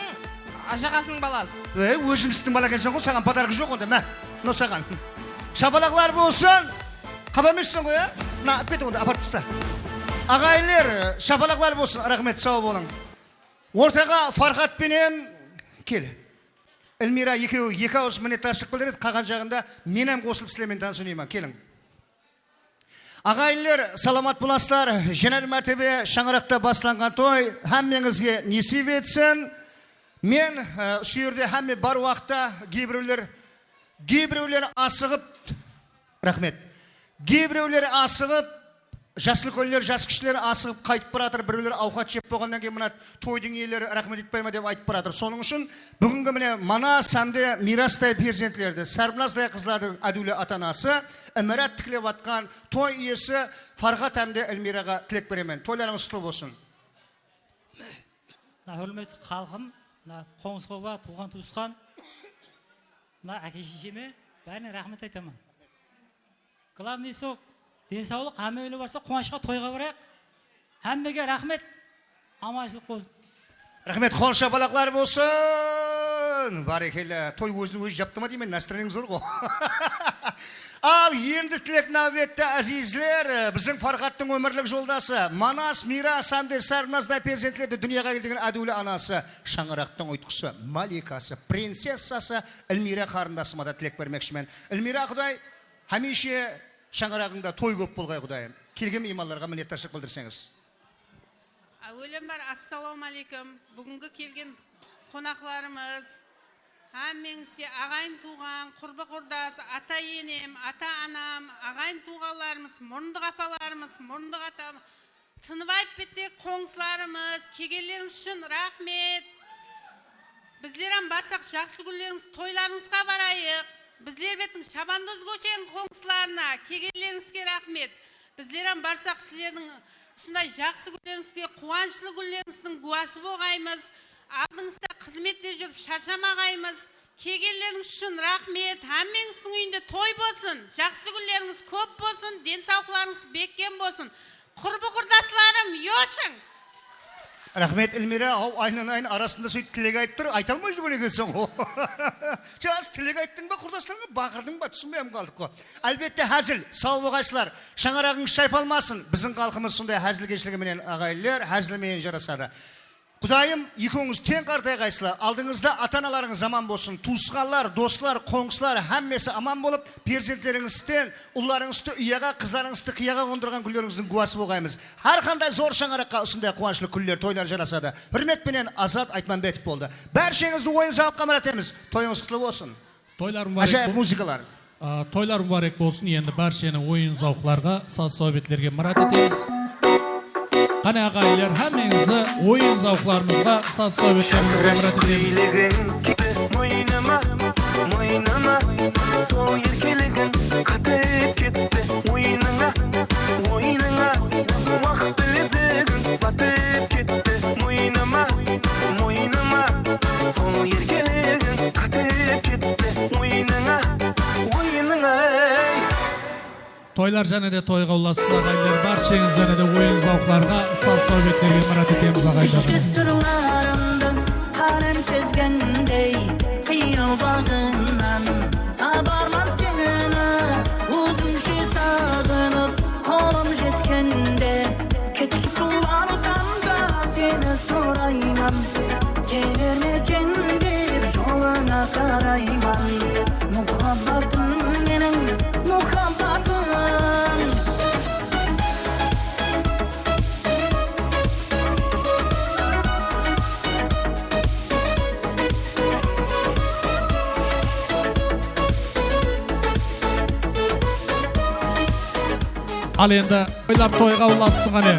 ажағасының баласы. Өзіміздің бала келсен ғой, саған подарқы жоқ онда, мә, но саған. Шапалақлар болсын, қабамешсің ғой, мына, әпкеті онда, апарт тұста. Ағайлер, шапалақлар болсын, рахмет, сау болың. Ортаға Фархатпенен, кел. Эльмира екеуі екі ауыз мінет ашық білдіреді, қаған жағында менен қосылып сілемен танысынайма, келің. Ағайлер, саламат боластар, женер мәртебе шаңырақта басыланған той, әммеңізге несіп етсін. Мен сүйерде әмме бар уақытта кейбіреулер асығып, рахмет, кейбіреулер асығып, жасыл көйлер, жас кішілер асығып қайтып баратыр, біреулер ауқат жеп болғаннан кейін мына тойдың иелері рахмет етпейме деп айтып баратыр. Соның үшін бүгінгі міне Манас әмде мирастай перзентлерді, Сарбназдай қызлардың әдулі атанасы, үмірат тікілеп атқан той иесі Фархат әмде Эльмираға тілек беремен. Тойларыңыз құтты болсын. Hürmetli халқым, қоңысқоға туған туысқан, әке шешеме бәріне рахмет айтамын. Главный сол денсаулық, әмме өлі барса қуанышқа тойға барайық. Әммеге рахмет, аманшылық болсын. Рахмет, қоңыз шапалақлар болсын. Барекелі, той өзін өзі жапты ма деймен, настроениң зор ғой. Ал енді тілек нәубетті әзизлер, біздің Фархаттың өмірлік жолдасы, Манас, Мира, Сандер, Сарбназдай перзентлерді дүнияға келдеген әдулі анасы, шаңырақтың ұйтқысы, маликасы, принцессасы Эльмира қарындасыма да тілек бермекшімен. Эльмира Құдай, хәмеше шаңырағында той көп болғай Құдайым. Келген ималарға мінетташық білдірсеңіз. Әуелен бар, ассаламу алейкум. Бүгінгі келген қонақларымыз, әммеңізге ағайын туған, құрбы құрдас, ата енем, ата анам, ағайын туғаларымыз, мұрындық апаларымыз, мұрындық атам, тыныбайып беттек қоңсыларымыз, кегелеріңіз үшін рахмет. Біздерін барсақ жақсы күллеріңіз, тойларыңызға барайық. Біздер беттің Шабандоз көшен қоңсыларына, кегелеріңізге рахмет. Біздерін барсақ сілердің ұсындай жақсы күллеріңізге, қуаншылы күллеріңіздің гуасы болғаймыз. Алдыңызда қызметте жүріп шаршамағаймыз. Кегелеріңіз үшін рахмет. Әммеңіздің үйінде той болсын. Жақсы күллеріңіз көп болсын. Денсаулықтарыңыз бекем болсын. Құрбы құрдастарым, йошың. Рахмет Эльмира, айнын арасында сөйтіп тілек айтып тұр, айта алмай жүрген екенсің ғой. Жаз тілек айттың ба, құрдастарыңа бақырдың ба, түсінбей қалдық қой. Әлбетте әзіл, сау болғайсыздар, шаңырағыңыз шайпалмасын. Біздің халқымыз сондай әзілгешілігіменен ағайлар, әзілменен жарасады. Құдайым, екеуіңіз тең қартайғайсыздар. Алдыңызда ата-аналарыңыз аман болсын. Туысқанлар, достар, қоңсылар әммесі аман болып, перзенттеріңізден, ұлларыңызды ұяға, қыздарыңызды қияға қондырған күндеріңіздің куәсі болғаймыз. Har қандай зор шаңыраққа осындай қуанышлы күндер, тойлар жарасады. Hürmetпенен Азат Айтманбетов болды. Баршаңызды ойын зауыққа маратеміз. Тойыңыз құтты болсын. Ажайып музыкалар. Тойлар мүбарек болсын. Енді баршаны ойын зауықларға, саз-сауbetlерге марат етеміз. Қане ағайлар, әмеңізді ойын зауқларымызға, саз-сауbetlерімізге марат етеміз. Мойныма, мойныма, сол еркелігін қатып кетті. Ойыныңа, ойыныңа, уақыт білезігін батып кетті. Мойныма, мойныма, сол еркелігін қатып кетті. Ойыныңа, ойыныңа. Тойлар және де тойға ұласын ағайлар, баршаңыз және де ойын зауқларға, саз-сауbetlерге марат етеміз ағайлар. Ішкі сұрларымды қарым сезгендей, қиял бағынан табарман сені, өзімше сағынып қолым жеткенде, кеткі сулардан да сені сұрайман, келер мекен деп жолына қарайман. Мұхаббатым менің, мұхаббатым. Ал енді тойлар тойға ұласын ғане.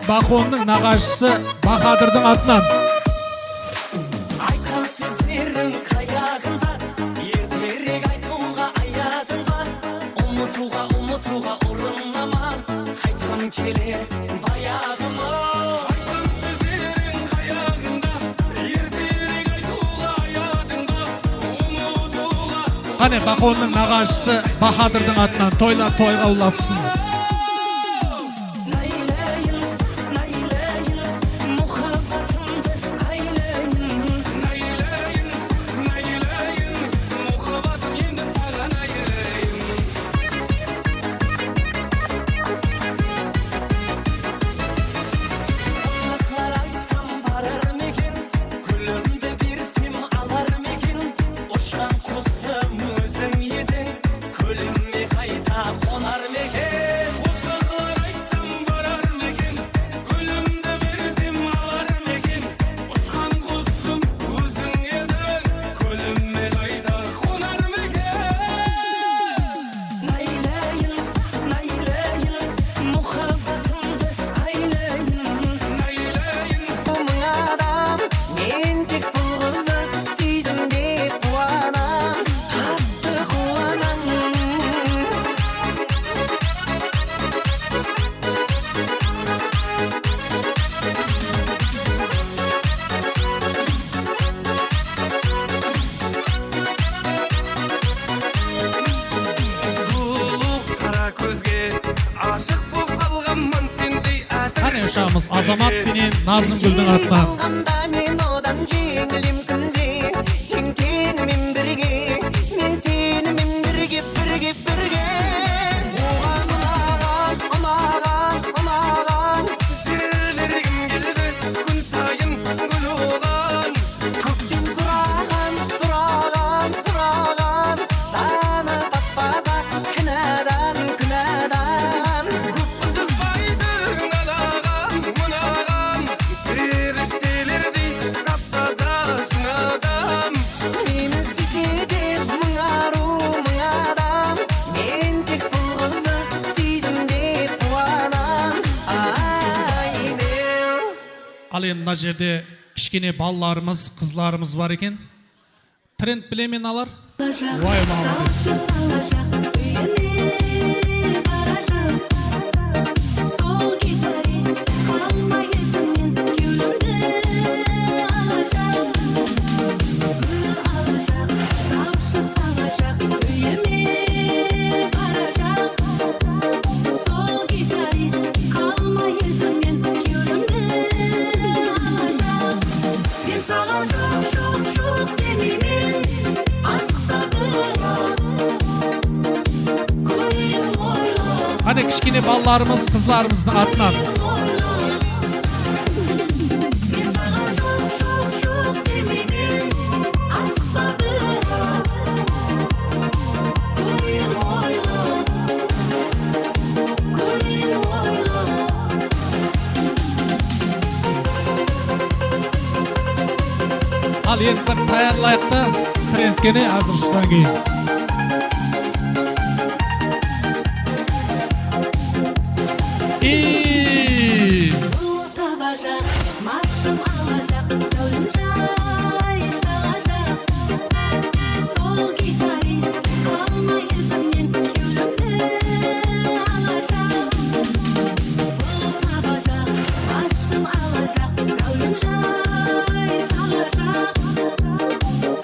Бақонның нағашысы Бахадырдың атынан. Айтқан сөздерің қаяғында, ертерек айтуға аятым бар. Ұмытуға ұрынама, қайтқым келер баяғыма. Айтқан сөздерің қаяғында, ертерек айтуға аятым бар. Қане Бақонның нағашысы Бахадырдың атынан тойлар тойға ұласын. Шамыз Азамат пенен Назымгүлдің атынан. Мен одан жеңілім күнде, тең-теңмен бірге, мен сенімен бірге. Оған ұнаған, жібергім келді, күн сайын гүл оған. Көктем сұраған, жаны таппаса күнәдан. Көп қызықпайды мынаған, періштелердей тап-таза шын адам. Мені сүйседе мың ару мың адам, мен тек сол қызды сүйдім деп қуанам. Ал енді мына жерде кішкене балаларымыз, қызларымыз бар екен. Тренд білемен алар. Hani kichkine ballarımız, kızlarımızın atынан. Al endi bir tayyorlayapti. Trendkeni hozir ustidan keyin. Marşım alacak, zölüm çay salacak. Sol gitarist kalma yüzümden gülümde alacak. Bul tabacak, marşım alacak, zölüm çay salacak.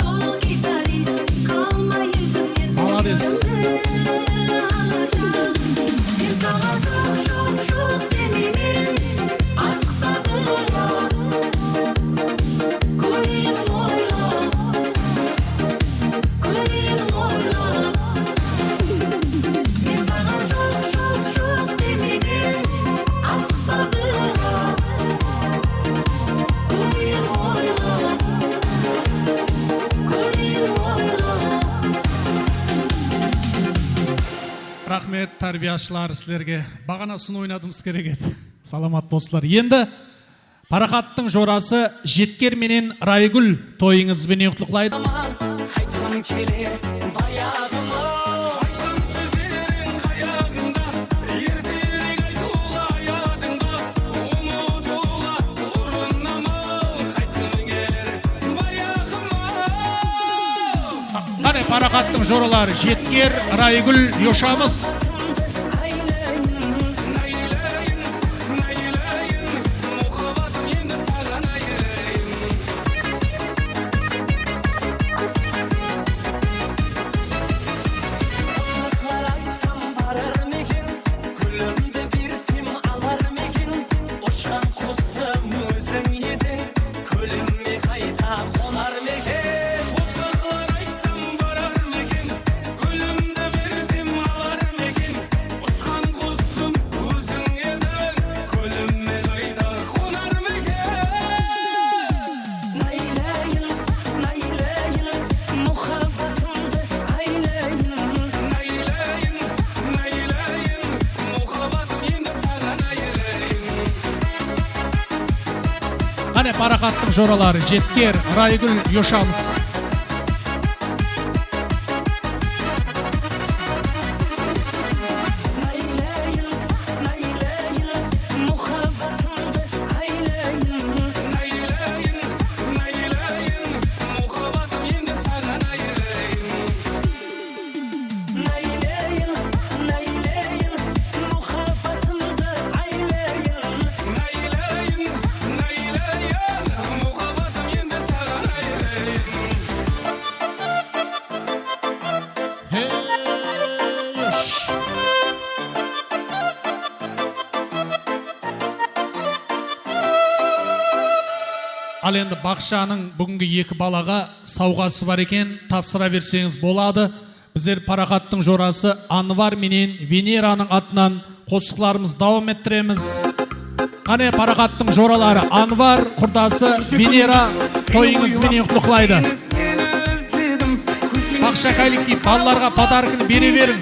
Sol gitarist kalma yüzümden gülümde alacak. Bir sana şok demimin Rahmet tarbiyашылар sizlerge. Бағанасын ойнадымыз керек еді. Саламат достар. Енді Парақаттың жорасы Жеткер менен Райгүл тойыңызбен құттықтайды. Қайтқым келер баяғыма, айтқан сөздерің қаяғында, ертелік айтуға аяғыңда, ұмытуға орнама, қайтқым келер баяғыма. Қане Парақаттың жоралары Жеткер, Райгүл, Йошамыз. Қане Парақаттың жоралары Жеткер, Райгүл, Йошамыз. Ал енді бақшаның бүгінгі екі балаға сауғасы бар екен, тапсыра берсеңіз болады. Біздер Парақаттың жорасы Анвар менен Венераның атынан қосықларымыз давам еттіреміз. Қане Парақаттың жоралары Анвар, құрдасы Венера тойыңыз менен құттықтайды. Бақша коллектив балаларға подаркын бере берін.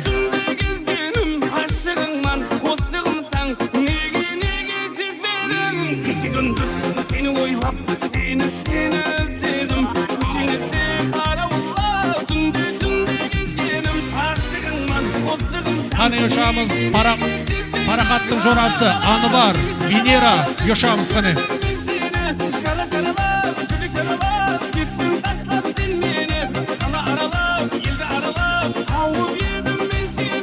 Seni özledim, kuşinizde karavullar, tünde gezgenim, aşığınman, kozdığım sen. Қане Йошамыз, Парақаттың жорасы Анвар, Венера, Йошамыз қане. Şaraşaralap, sülük şaralap, gittin taslap sen beni, kala aralap, yılda aralap, kavup yedim ben seni.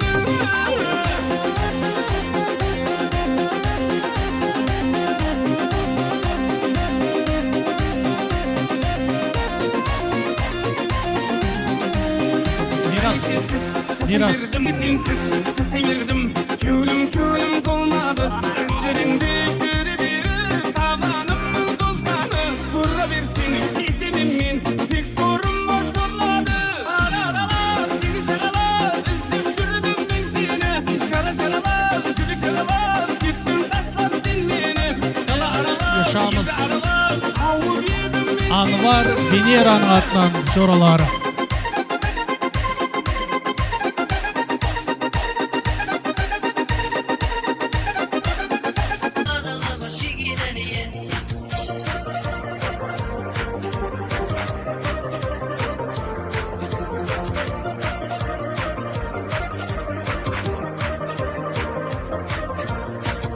Miras. Sensiz sevirdim, külüm kolmadı. Özlerinde şöyle bir tavanım tozlanı. Dura versin gitimimin, tek sorum boş zorladı. Aralala, seni şarala, özlem sürdüm ben seni. Şaraşarala, uşağımız Anvar Venera'nın atынан joraları.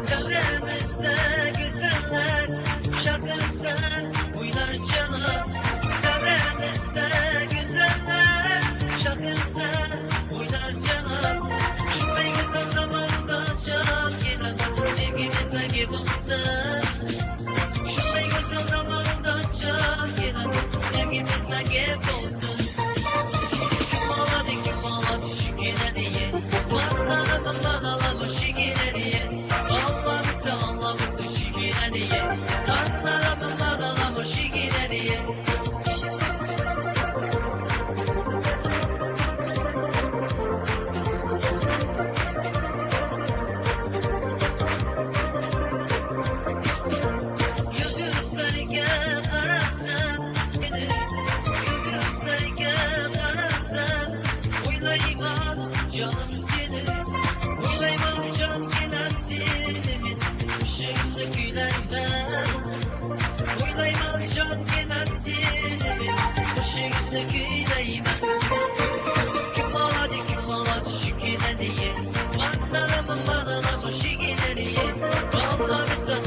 Çevremizde güzeller şarkısı uylar canım. Çevremizde güzeller şarkısı uylar canım. Ve güzel zamanda çok yenem sevgimiz ne gibi olsun. Ve güzel zamanda çok yenem sevgimiz ne gibi olsun. Kim ağladı şükür diye. Vatanımın bana şükür diye. Allah'ımsın şükür diye. Tatlarımın bana şükür diye. Yüzlerge arasın seni. Yüzlerge arasın. Uylayman canım seni. Uylayman can gelen seni. Şimdi güler ben. Uylayman can gelen seni. Şimdi güleyim. Kim ağladı şükür diye. Vatanımın bana şükür diye. Allah'ımsın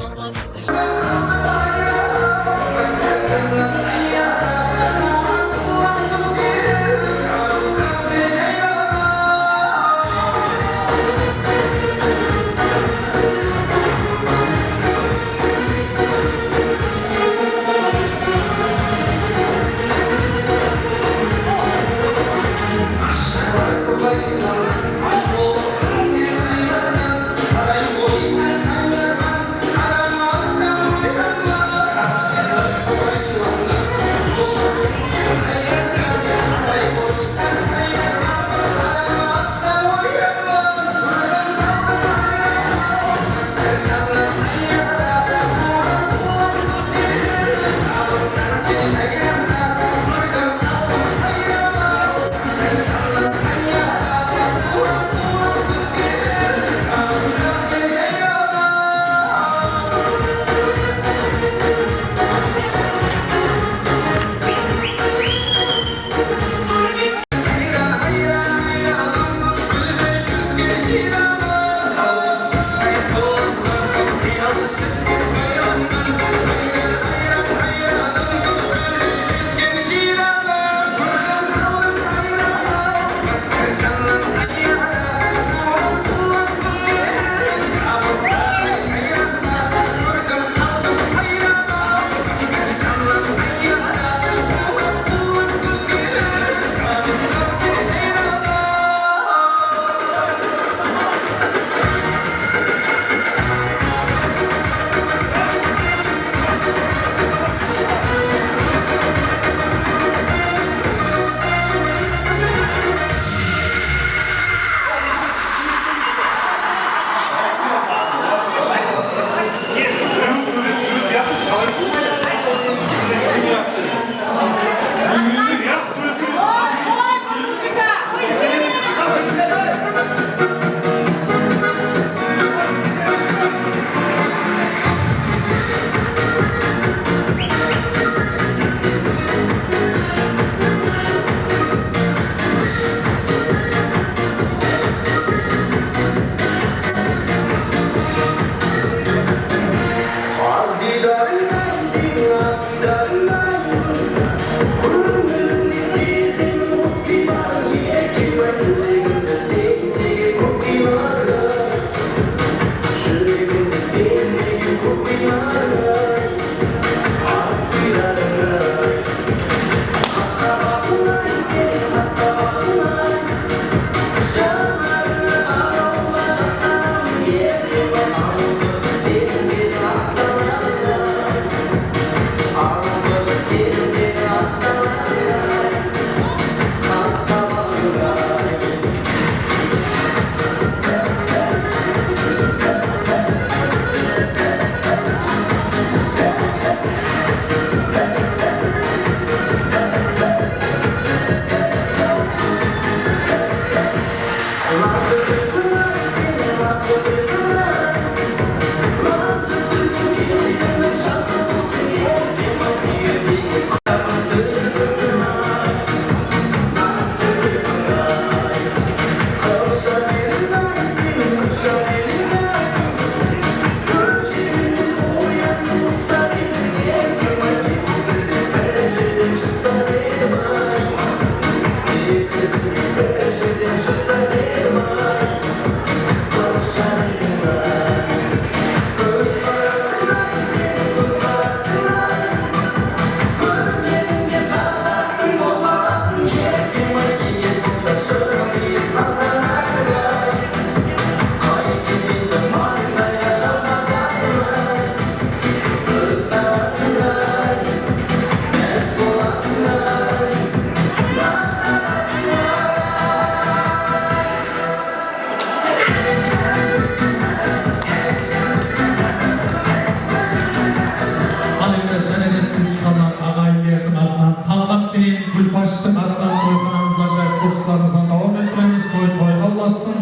dostlarımızdan devam etmemiz, toyga ulaşsın.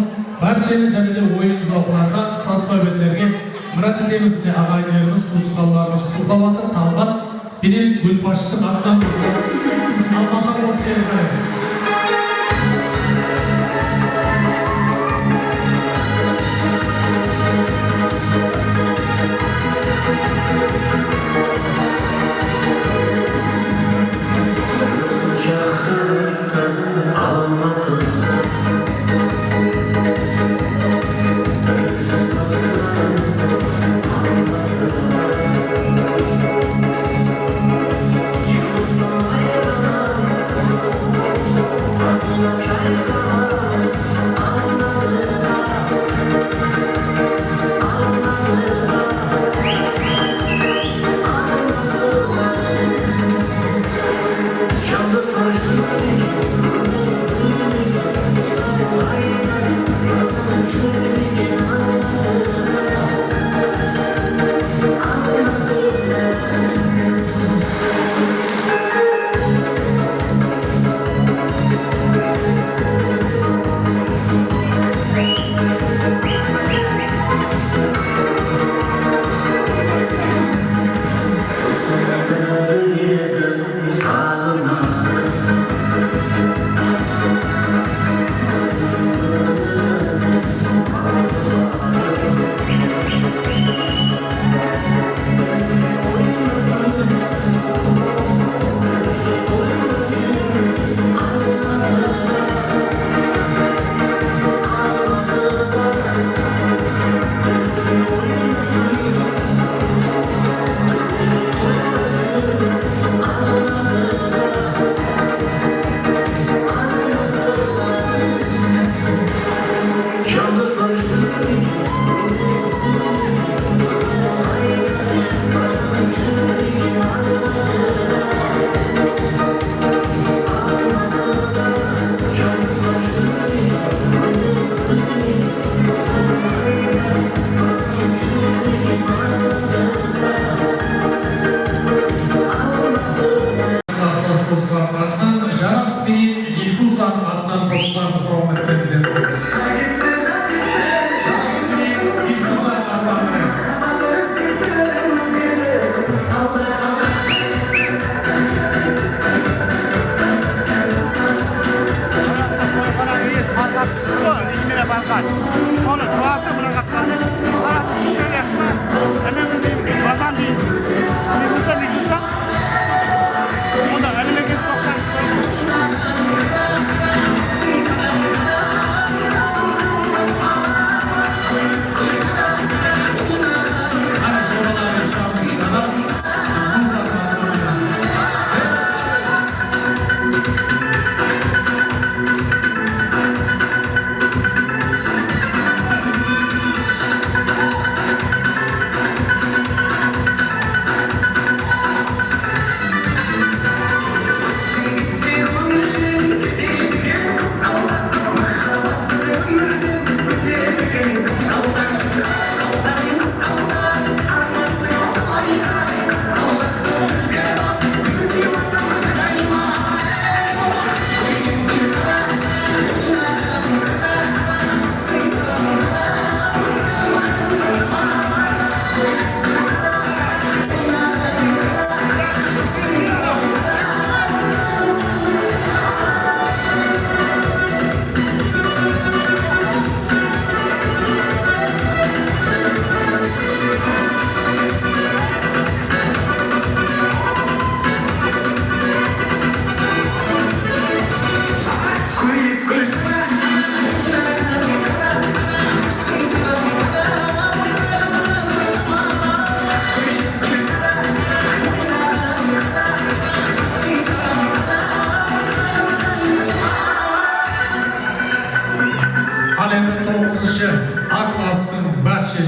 Barşeni және де oyun zavqlarına, saz sohbetlerge Murat edemiz ve ağaylarımız, tuğuskallarımız kurdavatır talğat benim Gülpaşlık adından Allah'a olsun.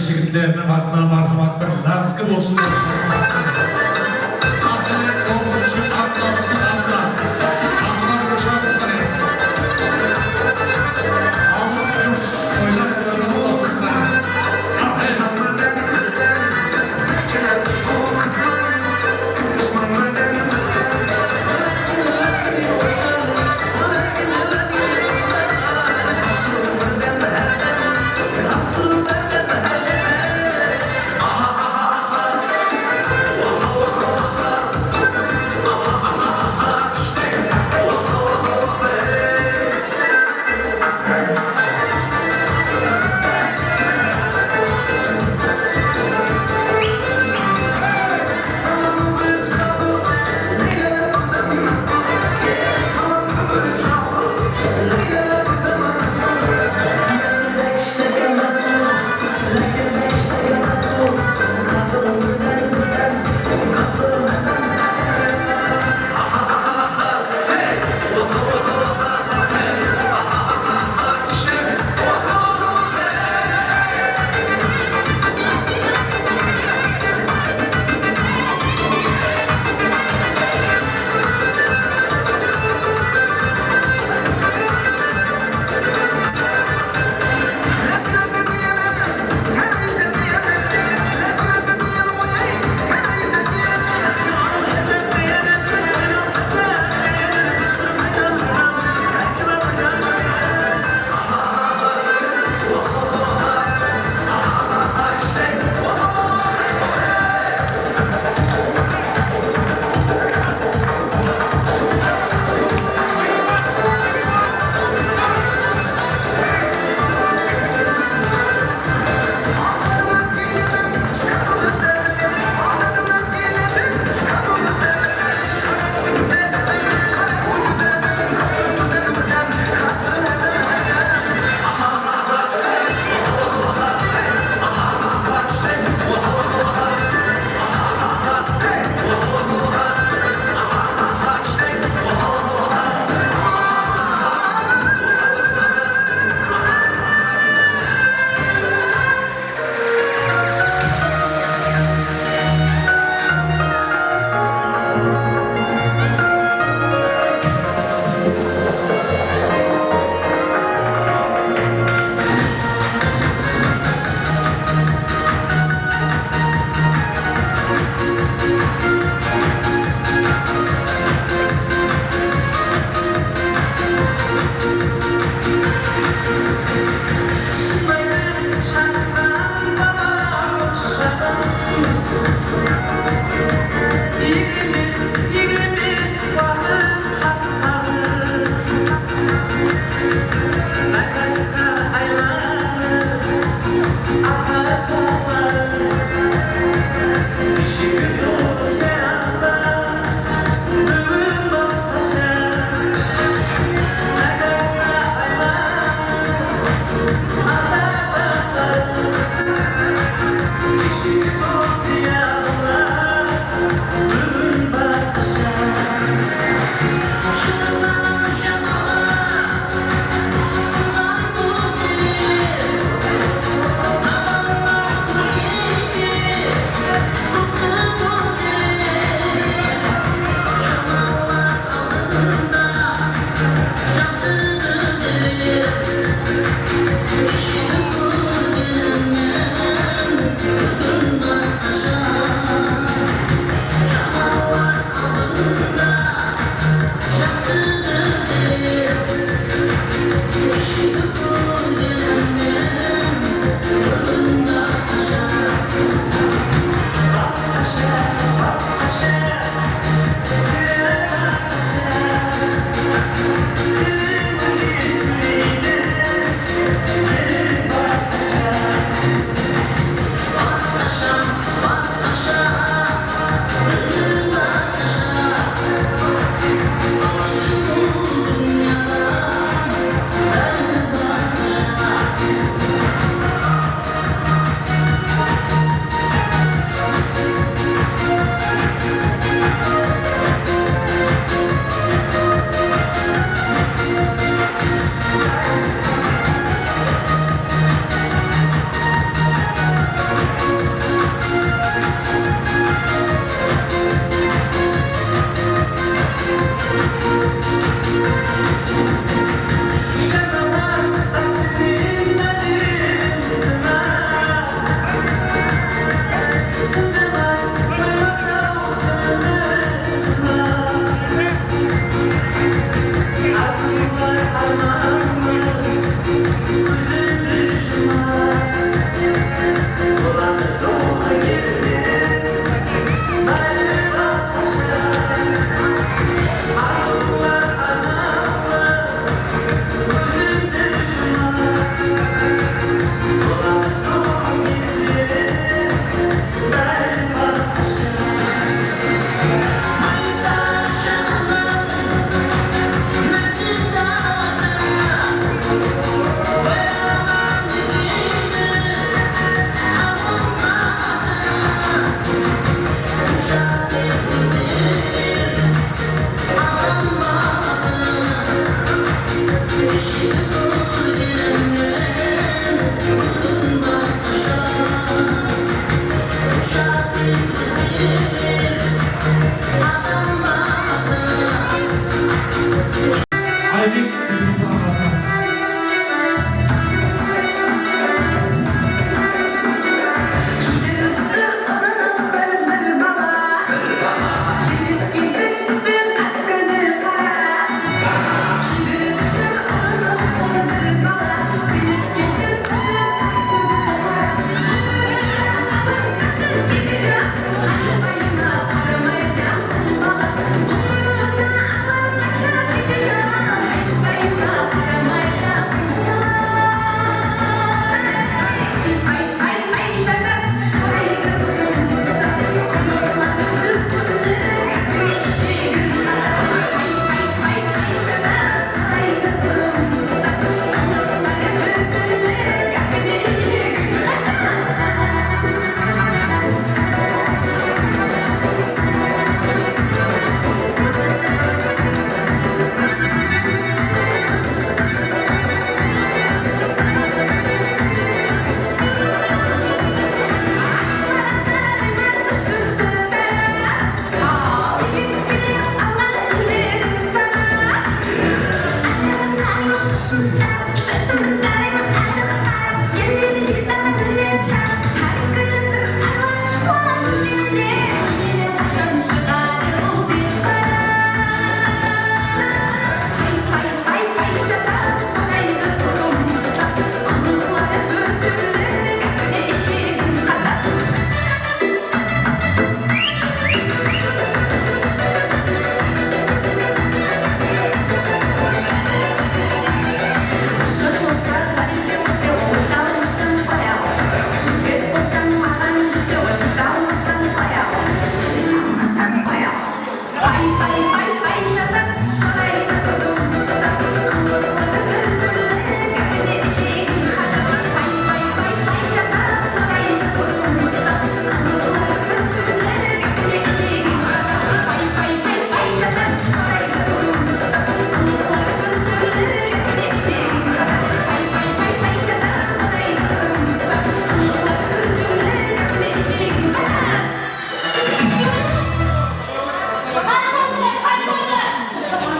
Jigitlerine adına marhamatlar nasip olsun.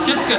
Ketke.